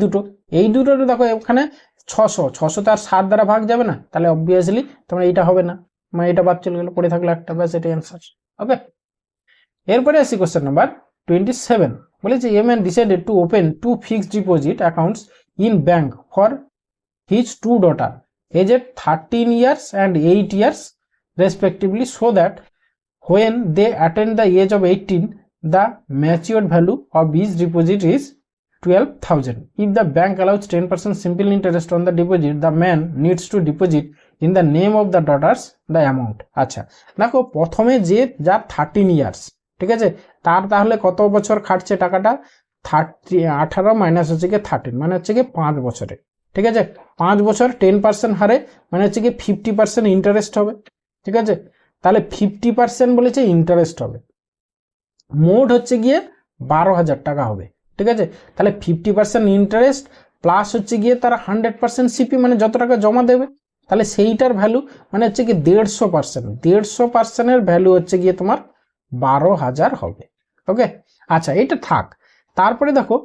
দুটো দেখো এখানে 600 তো আর 7 দ্বারা ভাগ যাবে না, তাহলে অবভিয়াসলি তোমার এইটা হবে না, মানে এটা বাদ চলে গেল, পড়ে থাকলে একটা, ব্যাস এটা অ্যান্সার। ওকে, এরপরে আসি কোশ্চেন নাম্বার 27। বলেছে a man decided to open 2 fixed deposit accounts in bank for his 2 daughter aged 13 years and 8 years respectively, so that when they attain the age of 18 the matured value of each deposit is 12,000. If the bank allows 10% simple interest on the deposit, the man needs to deposit in the name of the daughters the amount. আচ্ছা দেখো, প্রথমে যে যার 13 years, ঠিক আছে, তার তাহলে কত বছর খাটছে টাকাটা, 18 মাইনাস হচ্ছে কি 13, মানে হচ্ছে কি 5 বছরে, ঠিক আছে, 5 বছর 10% হারে, মানে হচ্ছে কি 50% ইন্টারেস্ট হবে, ঠিক আছে, তাহলে 50% বলেছে ইন্টারেস্ট হবে, মোট হচ্ছে গিয়ে 12,000 টাকা হবে, ঠিক আছে, তাহলে 50% ইন্টারেস্ট প্লাস হচ্ছে গিয়ে তারা 100% সিপি, মানে যত টাকা জমা দেবে, তাহলে সেইটার ভ্যালু মানে হচ্ছে কি 150%, ভ্যালু হচ্ছে গিয়ে তোমার 12,000 হবে। ওকে, আচ্ছা এটা থাক। তারপরে দেখো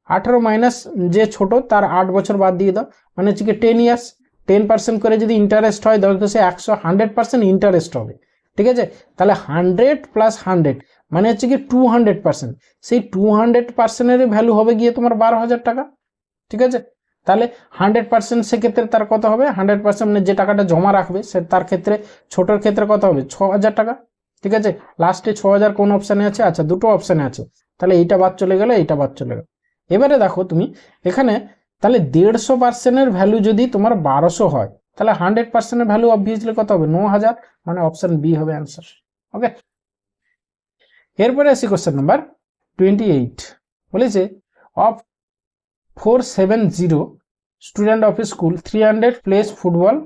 18 মাইনাস যে ছোট তার 8 বছর বাদ দিয়ে দাও, মানে হচ্ছে কি 10 ইয়ার্স, 10% করে যদি ইন্টারেস্ট হয় ধরো সে 100% ইন্টারেস্ট হবে, ঠিক আছে, তাহলে 100 প্লাস 100 মানে হচ্ছে কি 200%, সেই 200%-এর ভ্যালু হবে গিয়ে তোমার 12,000 টাকা, ঠিক আছে, তাহলে 100% সেক্ষেত্রে তার কত হবে, 100% মানে যে টাকাটা জমা রাখবে সে তার ক্ষেত্রে, ছোটোর ক্ষেত্রে কত হবে 6,000 টাকা, ঠিক আছে, লাস্টে 6,000 কোন অপশানে আছে, আচ্ছা দুটো অপশানে আছে, তাহলে এইটা বাদ চলে গেল, এইটা বাদ চলে গেল। এবারে দেখো তুমি এখানে তাহলে 150%-এর ভ্যালু যদি তোমার 1200 হয়, তাহলে 100%-এর ভ্যালু অবভিয়াসলি কত হবে 9,000, মানে অপশন বি হবে অ্যান্সার। ওকে, এরপরে আসি কোশ্চেন নাম্বার 28। বলেছে of 470 student of school 300 plays football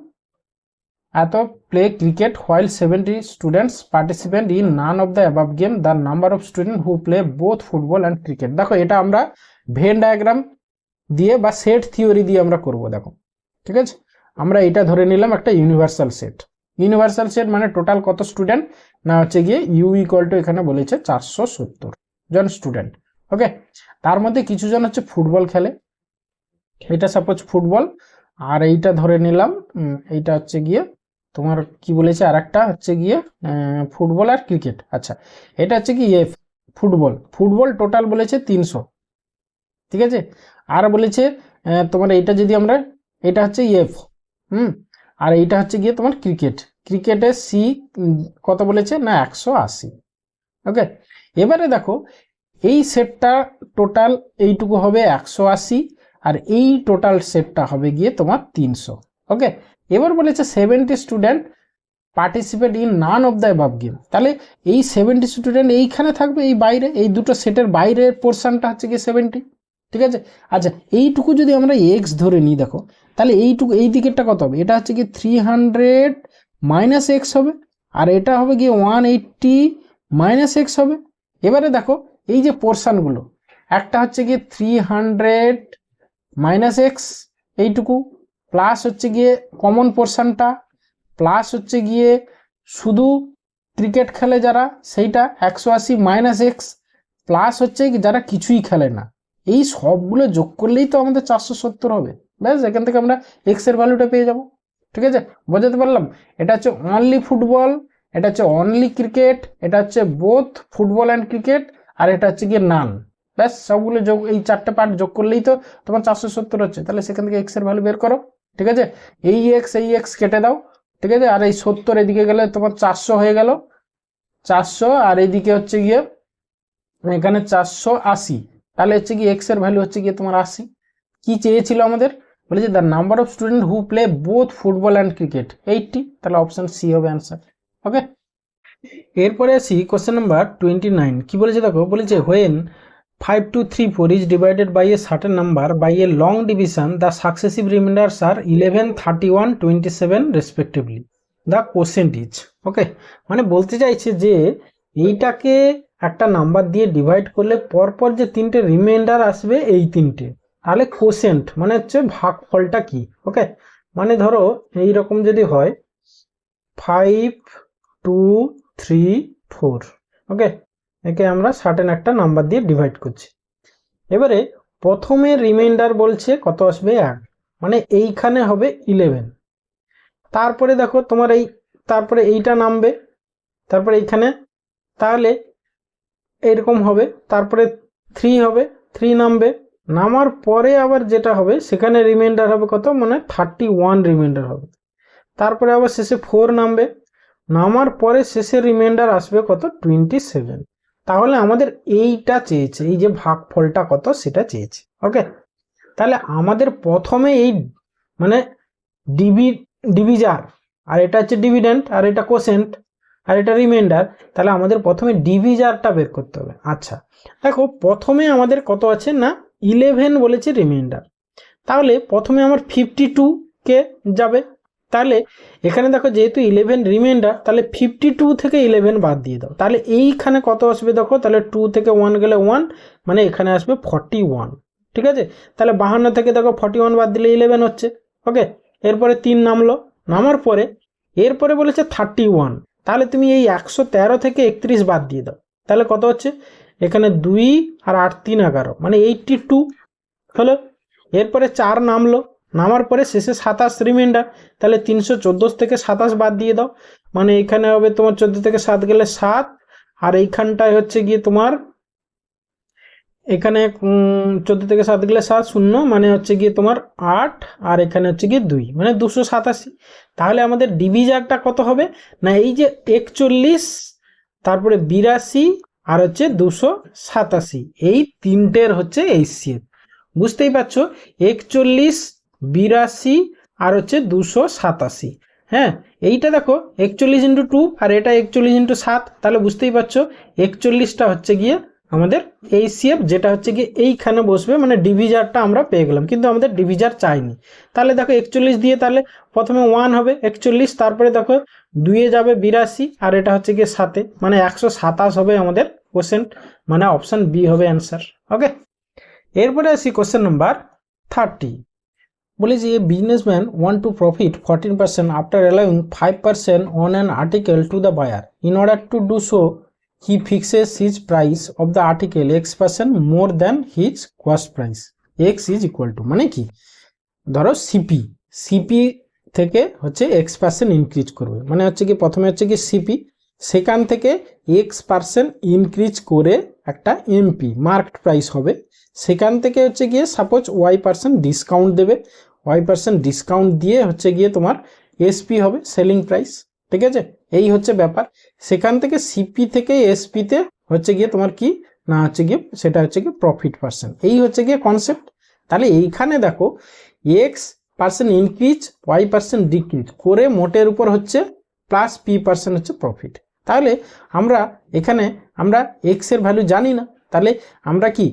এত play cricket while 70 students participate in none of the above game, the number of students who play both football and cricket। দেখো এটা আমরা Venn diagram দিয়ে বা set theory দিয়ে আমরা করব। দেখো ঠিক আছে, আমরা এটা ধরে নিলাম একটা ইউনিভার্সাল সেট মানে টোটাল কত স্টুডেন্ট না হচ্ছে গিয়ে ইউ ইকুয়াল টু এখানে বলেছে 470 জন স্টুডেন্ট। ওকে, তার মধ্যে কিছু জন হচ্ছে ফুটবল খেলে, এটা সাপোজ ফুটবল, আর এইটা ধরে নিলাম এইটা হচ্ছে গিয়ে তোমার কি বলেছে আর একটা হচ্ছে গিয়ে ফুটবল আর ক্রিকেট। আচ্ছা এটা হচ্ছে কি ফুটবল টোটাল বলেছে 300, ঠিক আছে, আর বলেছে তোমার এইটা যদি আমরা এটা হচ্ছে আর এইটা হচ্ছে গিয়ে তোমার ক্রিকেটের সি কত বলেছে না 180। ওকে, এবারে দেখো এই সেটটা টোটাল এইটুকু হবে 180, আর এই টোটাল সেটটা হবে গিয়ে তোমার 300। ওকে, এবার বলেছে 70 student participate in none of the above game, তাহলে এই 70 স্টুডেন্ট এইখানে থাকবে, এই বাইরে এই দুটো সেটের বাইরের পোর্শনটা হচ্ছে গিয়ে 70, ঠিক আছে। আচ্ছা এইটুকু যদি আমরা এক্স ধরে নিই, দেখো তাহলে এইটুকু এই দিকেরটা কত হবে, এটা হচ্ছে গিয়ে 300 মাইনাস এক্স হবে, আর এটা হবে গিয়ে 180 মাইনাস এক্স হবে। এবারে দেখো এই যে পোর্শনগুলো, একটা হচ্ছে গিয়ে 300 মাইনাস এক্স এইটুকু, প্লাস হচ্ছে গিয়ে কমন পোর্শনটা, প্লাস হচ্ছে গিয়ে শুধু ক্রিকেট খেলে যারা সেইটা 180 মাইনাস এক্স, প্লাস হচ্ছে যারা কিছুই খেলে না, এই সবগুলো যোগ করলেই তো আমাদের 470 হবে। ব্যাস এখান থেকে আমরা এক্স এর ভ্যালুটা পেয়ে যাব। ঠিক আছে, বোঝাতে পারলাম? এটা হচ্ছে অনলি ফুটবল, এটা হচ্ছে অনলি ক্রিকেট, এটা হচ্ছে বোথ ফুটবল অ্যান্ড ক্রিকেট, আর এটা হচ্ছে গিয়ে নান। ব্যাস সবগুলো যোগ, এই চারটে পার্ট যোগ করলেই তো তোমার 470 হচ্ছে। তাহলে সেখান থেকে এক্স এর ভ্যালু বের করো। ঠিক আছে, এই এক্স কেটে দাও। ঠিক আছে, আর এই 70 এদিকে গেলে তোমার 400 হয়ে গেল, 400, আর এইদিকে হচ্ছে গিয়ে এখানে 480, তাহলে হচ্ছে কি এক্স এর ভ্যালু হচ্ছে গিয়ে তোমার 80। কি চেয়েছিল আমাদের, বলেছে the number of student who play both football and cricket 80, তাহলে অপশন সি হবে অ্যান্সার। ওকে, এরপরে আসি কোশ্চেন নাম্বার 29। কি বলেছে দেখো, বলেছে when 5234 is divided by a certain number by a long division, the successive remainders are 11, 31, 27 respectively, the quotient is। ওকে, মানে বলতে চাইছে যে এইটাকে একটা নাম্বার দিয়ে ডিভাইড করলে পরপর যে তিনটে রিমাইন্ডার আসবে এই তিনটে, তাহলে কোশেন্ট মানে হচ্ছে ভাগফলটা কি। ওকে, মানে ধরো এই রকম যদি হয় 5 2 3 4। ওকে, একে আমরা সার্টেন একটা নাম্বার দিয়ে ডিভাইড করছি। এবারে প্রথমে রিমাইন্ডার বলছে কত আসবে 1, মানে এইখানে হবে 11। তারপরে দেখো তোমার তারপরে এইটা নামবে, তারপরে এইখানে তাহলে এরকম হবে, তারপরে 3 হবে, 3 নামবে, নামার পরে আবার যেটা হবে সেখানে রিমাইন্ডার হবে কত, মানে 31 রিমাইন্ডার হবে। তারপরে আবার শেষে 4 নামবে, নামার পরে শেষে রিমাইন্ডার আসবে কত, 27। তাহলে আমাদের এইটা চেয়েছে, এই যে ভাগফলটা কত সেটা চেয়েছে। ওকে, তাহলে আমাদের প্রথমে এই মানে ডিভিজার, আর এটা হচ্ছে ডিভিডেন্ড, আর এটা কোশেন্ট, আর এটা রিমাইন্ডার। তাহলে আমাদের প্রথমে ডিভিজারটা বের করতে হবে। আচ্ছা দেখো, প্রথমে আমাদের কত আছে না 11 বলেছে রিমাইন্ডার। তাহলে প্রথমে আমার 52 কে যাবে। তাহলে এখানে দেখো যেহেতু 11 রিমাইন্ডার, তাহলে 52 থেকে 11 বাদ দিয়ে দাও। তাহলে এইখানে কত আসবে দেখো, তাহলে 2 থেকে 1 গেলে 1, মানে এখানে আসবে 41। ঠিক আছে, তাহলে 52 থেকে দেখো 41 বাদ দিলে 11 হচ্ছে। ওকে, এরপরে 3 নামলো, নামার পরে এরপরে বলেছে 31। তাহলে তুমি এই 113 থেকে 31 বাদ দিয়ে দাও, তাহলে কত হচ্ছে, এখানে 2 আর 8 3 11, মানে 82 হলো। এরপরে 4 নামলো, নামার পরে শেষে 27 রিমাইন্ডার, তাহলে 314 থেকে 27 বাদ দিয়ে দাও, মানে এখানে হবে তোমার 14 থেকে 7 গেলে 7, আর এইখানটায় হচ্ছে গিয়ে তোমার এখানে 14 থেকে 7 গেলে 7 0, মানে হচ্ছে গিয়ে তোমার 8, আর এখানে হচ্ছে গিয়ে 2, মানে 287। তাহলে আমাদের ডিভিজারটা কত হবে না, এই যে 41, তারপরে 82, আর হচ্ছে 287, এই তিনটের হচ্ছে HCF। বুঝতেই পারছো, 41, 82 আর হচ্ছে 287। হ্যাঁ, এইটা দেখো 41 × 2 আর এটা 41 × 7, তাহলে বুঝতেই পারছো 41টা হচ্ছে গিয়ে আমাদের HCF, যেটা হচ্ছে গিয়ে এইখানে বসবে, মানে ডিভিজারটা আমরা পেয়ে গেলাম, কিন্তু আমাদের ডিভিজার চাইনি। তাহলে দেখো 41 দিয়ে তাহলে প্রথমে 1 হবে 41, তারপরে দেখো 2 যাবে 82, আর এটা হচ্ছে গিয়ে 7, মানে 127 হবে আমাদের কোশ্চেন, মানে অপশন বি হবে অ্যান্সার। ওকে, এরপরে আসি কোশ্চেন নাম্বার 30। বলে যে businessman want to profit 14% after allowing 5% on an article to the buyer. In order to do so he fixes his price of the article X% more than his cost price. X is equal to, মানে কি, ধরো CP থেকে হচ্ছে X% increase করবে, মানে হচ্ছে কি প্রথমে হচ্ছে কি সিপি, সেখান থেকে X% ইনক্রিজ করে একটা এমপি মার্কড প্রাইস হবে, সেখান থেকে হচ্ছে গিয়ে সাপোজ Y% ডিসকাউন্ট দেবে, Y% ডিসকাউন্ট দিয়ে হচ্ছে গিয়ে তোমার এসপি হবে সেলিং প্রাইস। ঠিক আছে, এই হচ্ছে ব্যাপার। সেখান থেকে সিপি থেকে এসপিতে হচ্ছে গিয়ে তোমার কি না হচ্ছে গিয়ে সেটা হচ্ছে গিয়ে প্রফিট পার্সেন্ট, এই হচ্ছে গিয়ে কনসেপ্ট। তাহলে এইখানে দেখো X% ইনক্রিজ, Y% ডিক্রিজ করে মোটের উপর হচ্ছে প্লাস P% হচ্ছে প্রফিট। তাহলে আমরা এখানে আমরা এক্স এর ভ্যালু জানি না, তাহলে আমরা কি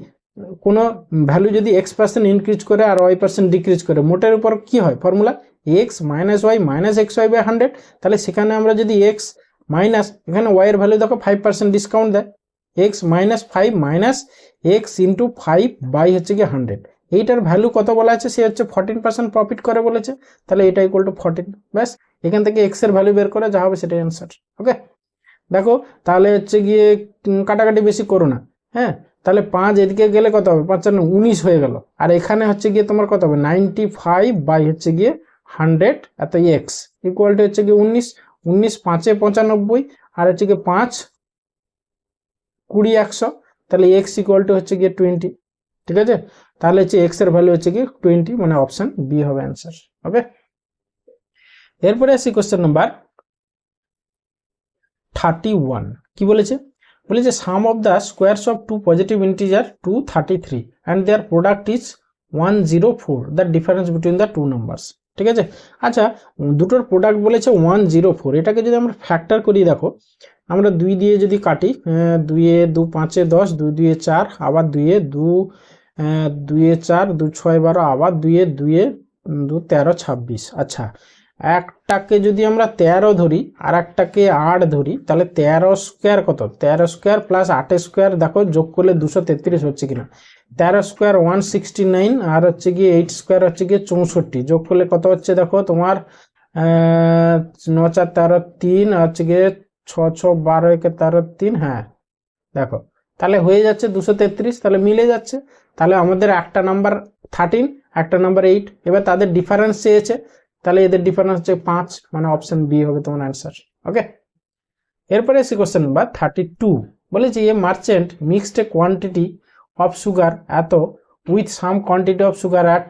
কোনো ভ্যালু যদি X% ইনক্রিজ করে আর Y% ডিক্রিজ করে, মোটের উপর কি হয় ফর্মুলা, X - Y - XY/100। তাহলে সেখানে আমরা যদি X মাইনাস, এখানে Y এর ভ্যালু দেখো 5% ডিসকাউন্ট দেয়, X - 5 মাইনাস X × 5 বাই হচ্ছে কি 100, এইটার ভ্যালু কত বলা আছে, সে হচ্ছে 14% প্রফিট করে বলেছে, তাহলে এটা ইকুয়াল টু 14। ব্যাস, এখান থেকে X এর ভ্যালু বের করে যা হবে সেটাই অ্যান্সার। ওকে, দেখো তাহলে হচ্ছে গিয়ে কাটাকাটি বেশি করো না। হ্যাঁ, তাহলে 5 এদিকে গেলে কত হবে, 5 × 19 হয়ে গেল, আর এখানে হচ্ছে গিয়ে তোমার কত হবে 95 বাই হচ্ছে গিয়ে 100 এত X ইকুয়াল টু হচ্ছে গিয়ে 19, 19 5 এ 95, আর হচ্ছে গিয়ে 5 20 100, তাহলে X ইকুয়াল টু হচ্ছে গিয়ে 20। ঠিক আছে, তাহলে হচ্ছে X এর ভ্যালু হচ্ছে গিয়ে 20, মানে অপশন বি হবে অ্যান্সার। ওকে, এরপরে আসি কোশ্চেন নাম্বার 31। কি বলেছে, বলেছে sum of the squares of two positive integer 233 and their product is 104, the difference between the two numbers. ঠিক আছে, আচ্ছা দুটোর প্রোডাক্ট বলেছে 104, এটাকে যদি আমরা ফ্যাক্টর করি, দেখো আমরা 2 দিয়ে যদি কাটি, 2 এ 2 5 এ 10, 2 2 এ 4, আবার 2 এ 2 2 এ 4, 2 6 12, আবার 2 এ 2 এ 2 13 26। আচ্ছা, একটাকে যদি আমরা 13 ধরি আর একটাকে 8 ধরি, তাহলে 13 স্কোয়ার কত, 13 স্কোয়ার প্লাস 8 স্কোয়ার, দেখো যোগ করলে 233 হচ্ছে কিনা, 13 স্কোয়ার 169, আর হচ্ছে গিয়ে 8 স্কোয়ার হচ্ছে গিয়ে 64, যোগ করলে কত হচ্ছে দেখো তোমার 9 4 13 3, হচ্ছে গিয়ে 12 একে 13, হ্যাঁ দেখো তাহলে হয়ে যাচ্ছে 233, তাহলে মিলে যাচ্ছে। তাহলে আমাদের একটা নাম্বার 13, একটা নাম্বার 8, এবার তাদের ডিফারেন্স চেয়েছে, তাহলে এদের ডিফারেন্স হচ্ছে 5, মানে অপশন বি হবে তোমার অ্যান্সার। ওকে, এরপরে এসে কোশ্চেন নাম্বার 32, বলেছে a merchant mixed a quantity of sugar এত with some quantity of sugar at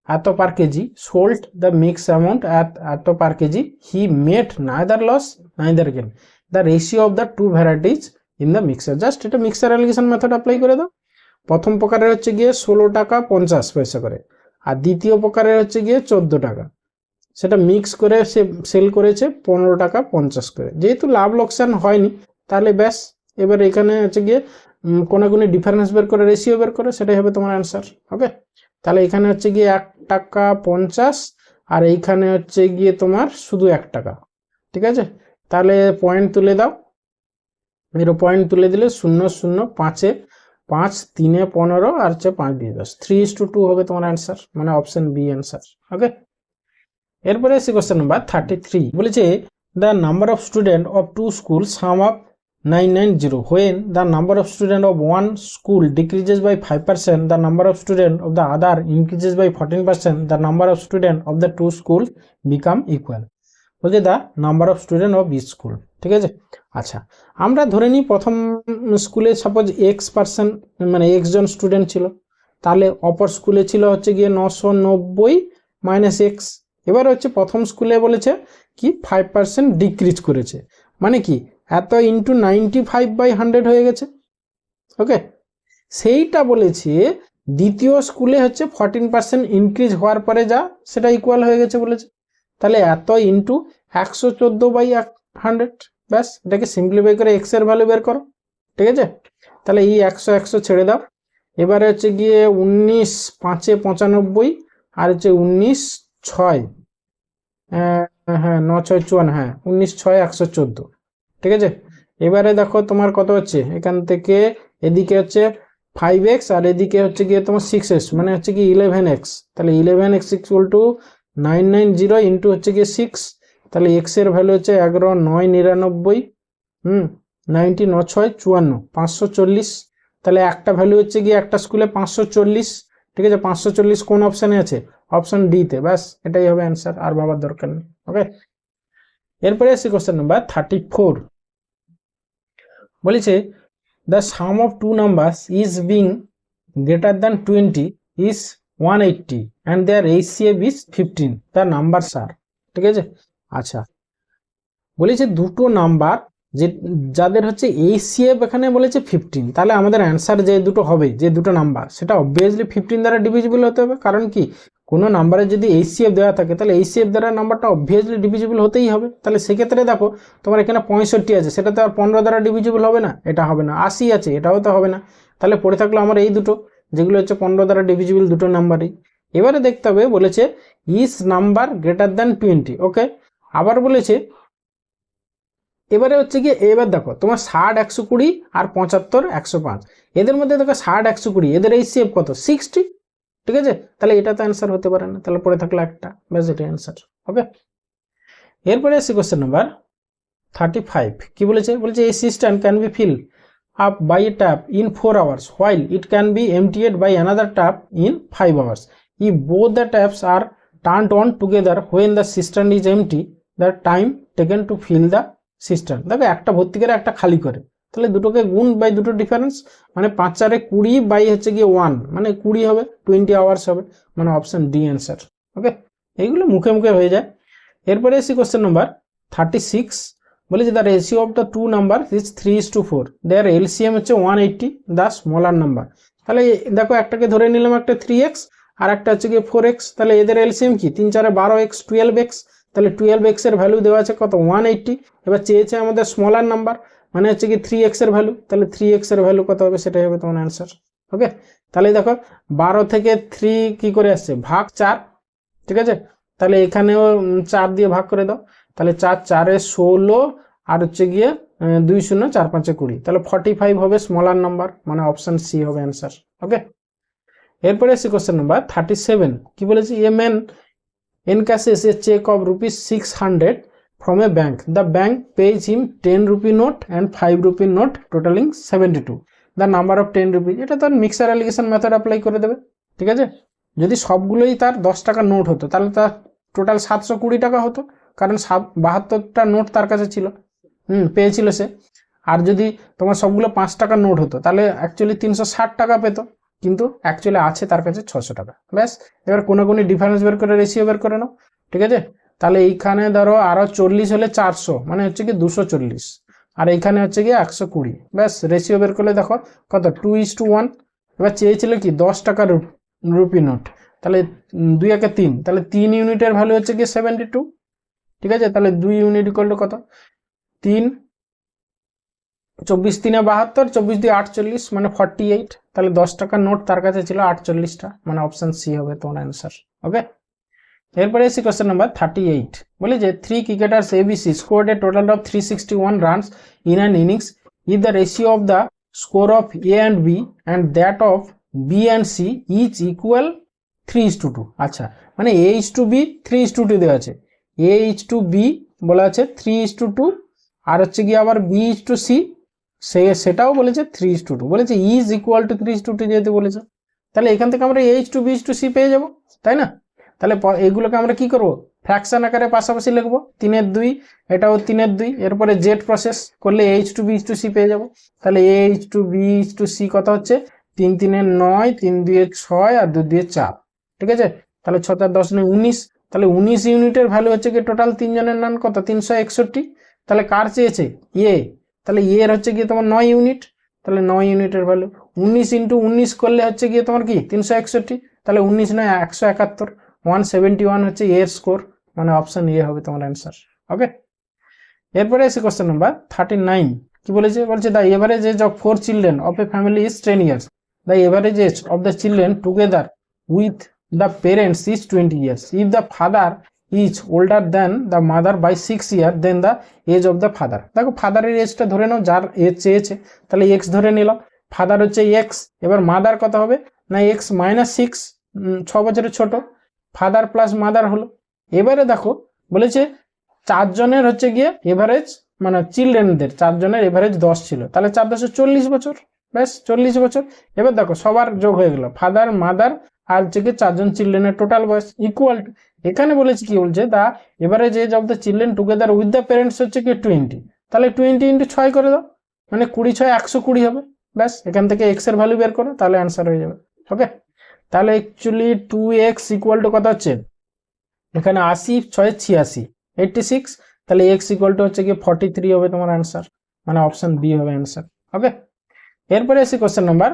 এত per KG, sold the mix amount at এত per KG, he made neither loss neither gain, the ratio of the two varieties in the mixer. Just এটা mixer alligation method apply করে দাও। প্রথম প্রকারের হচ্ছে গিয়ে 16 টাকা 50 পয়সা করে, আর দ্বিতীয় প্রকারের হচ্ছে গিয়ে 14 টাকা, সেটা মিক্স করে সে সেল করেছে 15 টাকা 50 করে। যেহেতু লাভ লোকসান হয়নি, তাহলে ব্যাস এবার এখানে হচ্ছে গিয়ে কোনাগুনি ডিফারেন্স বের করে রেশিও বের করে, সেটাই হবে তোমার অ্যান্সার। ওকে, তাহলে এখানে হচ্ছে গিয়ে 1 টাকা 50, আর এইখানে হচ্ছে গিয়ে তোমার শুধু 1 টাকা। ঠিক আছে, তাহলে পয়েন্ট তুলে দাও। এর পয়েন্ট তুলে দিলে 0 0 5 5 3 15 আর হচ্ছে 5 দিয়ে 10, 3:2 হবে তোমার অ্যান্সার, মানে অপশন বি অ্যান্সার। ওকে, এরপরে এসে কোশ্চেন নাম্বার 33, বলেছে the number of student of to school sum up 990, when the number of student of one school decreases by 5%, the number of student of the other increases by 14%, the number of student of the two schools become equal। বলছে the number of student of each school. ঠিক আছে, আচ্ছা আমরা ধরে নিই প্রথম স্কুলে suppose x% মানে x জন স্টুডেন্ট ছিল, তাহলে অপর স্কুলে ছিল হচ্ছে গিয়ে 990 মাইনাস এক্স। এবার হচ্ছে প্রথম স্কুলে বলেছে কি 5% ডিক্রিজ করেছে, মানে কি এত ইন্টু 95/100 হয়ে গেছে। ওকে, সেইটা বলেছে দ্বিতীয় স্কুলে হচ্ছে 14% ইনক্রিজ হওয়ার পরে যা সেটা ইকুয়াল হয়ে গেছে বলেছে, তাহলে এত ইন্টু 114/100, ব্যাস এটাকে সিম্পলিফাই করে এক্স এর ভ্যালু বের করো। ঠিক আছে, তাহলে এই 100 ছেড়ে দাও। এবারে হচ্ছে গিয়ে 19 5 95, আর হচ্ছে 19 6 হ্যাঁ 9 6 54, হ্যাঁ 19 6 114। ঠিক আছে, এবারে দেখো তোমার কত হচ্ছে, এখান থেকে এদিকে হচ্ছে 5x আর এদিকে হচ্ছে গিয়ে তোমার 6x, মানে হচ্ছে কি 11x, তাহলে 11x ইকুয়াল টু 990 ইন্টু হচ্ছে গিয়ে 6, তাহলে x এর ভ্যালু হচ্ছে 11 9 99, 90 9 6 54, 540। তাহলে একটা ভ্যালু হচ্ছে গিয়ে একটা স্কুলে 540। ঠিক আছে, 540 কোন অপশানে আছে, অপশন ডি তে, ব্যাস এটাই হবে অ্যান্সার, আর ভাবার দরকার নেই। ওকে, এরপরে আসি কোশ্চেন নাম্বার 34, বলেছে the sum of two numbers is being greater than 20 is 180 and their HCF is 15, the numbers are. ঠিক আছে, আচ্ছা বলেছে দুটো নাম্বার যে যাদের হচ্ছে HCF এখানে বলেছে 15, তাহলে আমাদের অ্যান্সার যে দুটো হবে, যে দুটো নাম্বার, সেটা অবভিয়াসলি 15 দ্বারা ডিভিজিবল হতে হবে। কারণ কি কোনো নাম্বারে যদি HCF দেওয়া থাকে তাহলে HCF দ্বারা নাম্বারটা অবভিয়াসলি ডিভিজিবল হতেই হবে। তাহলে সেক্ষেত্রে দেখো তোমার এখানে 65 আছে, সেটা তো আর 15 দ্বারা ডিভিজিবল হবে না, এটা হবে না। 80 আছে, এটাও তো হবে না। তাহলে পড়ে থাকলো আমার এই দুটো, যেগুলো হচ্ছে 15 দ্বারা ডিভিজিবল দুটো নাম্বারই। এবারে দেখতে হবে বলেছে ইজ নাম্বার গ্রেটার দ্যান 20। ওকে, আবার বলেছে এবারে হচ্ছে গিয়ে এবার দেখো তোমার 60 120 আর 75 105, এদের মধ্যে দেখো 60 120 এদের HCF কত 60। ঠিক আছে, তাহলে এটা তো অ্যান্সার হতে পারে না, তাহলে পড়ে থাকলো একটা, ব্যাস এটা অ্যান্সার। ওকে, এরপরে আসি কোশ্চেন নাম্বার 35, কি বলেছে, বলেছে এই system can be fill up by a tap in 4 hours while it can be emptied by another tap in 5 hours if both the taps are turned on together when the cistern is empty, the time taken to fill the cistern। দেখো একটা ভর্তি করে একটা খালি করে, তাহলে দুটোকে গুণ বাই দুটো ডিফারেন্স, মানে 5 4 20 বাই হচ্ছে গিয়ে 1, মানে 20 হবে, 20 আওয়ার্স হবে, মানে অপশন ডি অ্যান্সার। ওকে, এইগুলো মুখে মুখে হয়ে যায়। এরপরে এসি কোশ্চেন নাম্বার 36, বলেছে the ratio of the two number is 3:4, their LCM হচ্ছে 180, দ্য স্মলার নাম্বার। তাহলে দেখো একটাকে ধরে নিলাম একটা 3x আর একটা হচ্ছে গিয়ে 4x, তাহলে এদের LCM কি 3 4 12x 12x, তাহলে 12x এর ভ্যালু দেওয়া আছে কত 180। এবার চেয়েছে আমাদের স্মলার নাম্বার, মানে হচ্ছে কি 3x এর ভ্যালু, তাহলে 3x এর ভ্যালু কত হবে সেটাই হবে তোমার অ্যান্সার। ওকে, তাহলে দেখো 12 থেকে 3 কি করে আসছে ভাগ 4। ঠিক আছে, তাহলে এখানেও 4 দিয়ে ভাগ করে দাও, তাহলে 4 4 16 আর হচ্ছে গিয়ে 2 0 4 5 20, তাহলে 45 হবে স্মলার নাম্বার, মানে অপশন সি হবে অ্যান্সার। ওকে, এরপরে আসি কোশ্চেন নাম্বার 37, কি বলেছে a man encashes a cheque of ₹600 from a bank. The bank pays him 10 rupee note and 5 rupee note totaling 72. The number of 10 rupees. এটা তো mixer alligation method apply করে দেবে, ঠিক আছে। যদি সবগুলোই তার 10 টাকার নোট হতো তাহলে তার টোটাল 720 টাকা হতো, কারণ 72টা নোট তার কাছে ছিল, পেয়েছিল সে। আর যদি তোমার সবগুলো 5 টাকার নোট হতো তাহলে অ্যাকচুয়ালি 360 টাকা পেত, কিন্তু অ্যাকচুয়ালি আছে তার কাছে 600 টাকা। ব্যাস, এবার কোনাকুনি ডিফারেন্স বের করে রেশিও বের করে নাও, ঠিক আছে। তাহলে এইখানে ধরো আরো 40 হলে 400, মানে হচ্ছে কি 240, আর এইখানে হচ্ছে কি 120। ব্যাস, রেশিও বের করলে দেখো কত, 2:1। এবার চেয়েছিল কি 10 টাকার রুপি নোট, তাহলে 2 একে 3, তাহলে 3 ইউনিটের ভ্যালু হচ্ছে কি 72, ঠিক আছে। তাহলে 2 ইউনিট ইকুয়াল টু কত, 3, 24 3 72, 24 2 48, মানে 48। তাহলে 10 টাকার নোট তার কাছে ছিল 48টা, মানে অপশন সি হবে তোমার অ্যান্সার। ওকে, এরপরে এসে কোশ্চেন নাম্বার 38। বলে যে 3 cricketers A B C scored a total of 361 runs in an innings if the ratio of the score of A and B and that of B and C each equal 3:2। আচ্ছা, মানে A:B 3:2 দেওয়া আছে, A:B বলা আছে 3:2, আর হচ্ছে কি আবার B:C সেটাও বলেছে 3:2, বলেছে ইজ ইকুয়াল টু 3:2 যেহেতু বলেছে, তাহলে এখান থেকে আমরা A:B:C পেয়ে যাব, তাই না। তাহলে এগুলোকে আমরা কি করব, ফ্র্যাকশন আকারে পাশাপাশি লিখবো, 3/2, এটাও 3/2। এরপরে জেড প্রসেস করলে A:B:C পেয়ে যাব। তাহলে A:B:C কত হচ্ছে, 3 3 9, 3 2 6, আর 2 2 4, ঠিক আছে। তাহলে 6 4 10 9 19, তাহলে 19 ইউনিটের ভ্যালু হচ্ছে কি টোটাল তিনজনের নাম কত, 361। তাহলে কার চেয়েছে, এ, তাহলে এর হচ্ছে গিয়ে তোমার 9 ইউনিট, তাহলে 9 ইউনিটের ভ্যালু 19 × 19 করলে হচ্ছে গিয়ে তোমার কি 361, তাহলে 19 9 171, 171 হচ্ছে এর স্কোর, মানে অপশন এ হবে তোমার অ্যান্সার। ওকে, এরপরে এসে কোশ্চেন নাম্বার 39। কি বলেছে, বলছে the average age of 4 children of a family is 10 years. The average age of the children together with the parents is 20 years. If the father is older than the mother by 6 years, then the age of the father. দেখো ফাদারের এজটা ধরে নাও, যার age চেয়েছে, তাহলে x ধরে নিলাম, father হচ্ছে x. এবার mother কত হবে না, এক্স - 6, 6 বছরের ছোট, ফাদার প্লাস মাদার হলো। এবারে দেখো বলেছে 4 জনের হচ্ছে গিয়ে এভারেজ, মানে চিলড্রেনদের 4 জনের এভারেজ 10 ছিল, তাহলে 4 10 40 বছর। ব্যাস, 40 বছর। এবার দেখো সবার যোগ হয়ে গেল, ফাদার মাদার আর হচ্ছে কি 4 জন চিলড্রেনের টোটাল বয়স ইকুয়াল টু, এখানে বলেছে কি বলছে, the average age of the children together with the parents হচ্ছে কি 20, তাহলে 20 × 6 করে দাও, মানে 20 6 120 হবে। ব্যাস, এখান থেকে এক্স এর ভ্যালু বের করো, তাহলে অ্যান্সার হয়ে যাবে। ওকে, তাহলে অ্যাকচুয়ালি 2x ইকুয়াল টু কত হচ্ছে, এখানে 80 6 86 86, তাহলে x ইকুয়াল টু হচ্ছে কি 43 হবে তোমার অ্যান্সার, মানে অপশন বি হবে অ্যান্সার। ওকে, এরপরে আসি question number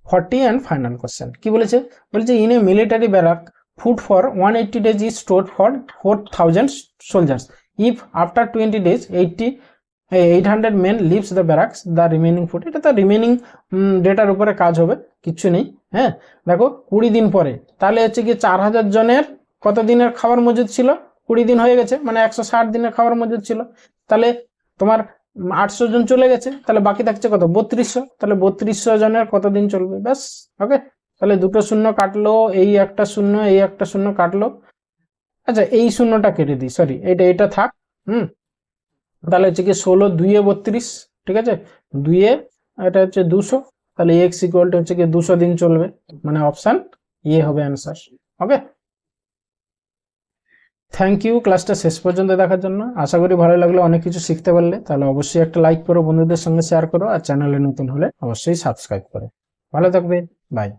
40 and final question. কি বলেছে, বলছে in a military barrack food for 180 days is stored for 4000 soldiers. If after 20 days 800 men leaves the barracks, the remaining food. এটা তো remaining ডেটার উপরে কাজ হবে, কিচ্ছু নেই। হ্যাঁ, দেখো 20 দিন পরে, তাহলে হচ্ছে কি 4000 জনের কত দিনের খাবার মজুদ ছিল, 20 দিন হয়ে গেছে, মানে 160 দিনের খাবার মজুদ ছিল। তাহলে তোমার 800 জন চলে গেছে, তাহলে বাকি থাকছে কত, 3200, তাহলে 3200 জনের কত দিন চলবে। ব্যাস, ওকে, তাহলে দুটো শূন্য কাটলো, এই একটা শূন্য, এই একটা শূন্য কাটলো। আচ্ছা, এই শূন্যটা কেটে দিই, সরি, এটা থাক। তাহলে হচ্ছে কি 16 2 এ 32, ঠিক আছে, 2 এ এটা হচ্ছে 200, তাহলে x ইকুয়াল টু হচ্ছে কি 200 দিন চলবে, মানে অপশন এ হবে অ্যান্সার। ওকে, থ্যাংক ইউ ক্লাসটা শেষ পর্যন্ত দেখার জন্য। আশা করি ভালো লাগলো, অনেক কিছু শিখতে পারলে। তাহলে অবশ্যই একটা লাইক করো, বন্ধুদের সঙ্গে শেয়ার করো, আর চ্যানেলে নতুন হলে অবশ্যই সাবস্ক্রাইব করো। ভালো থাকবে, বাই।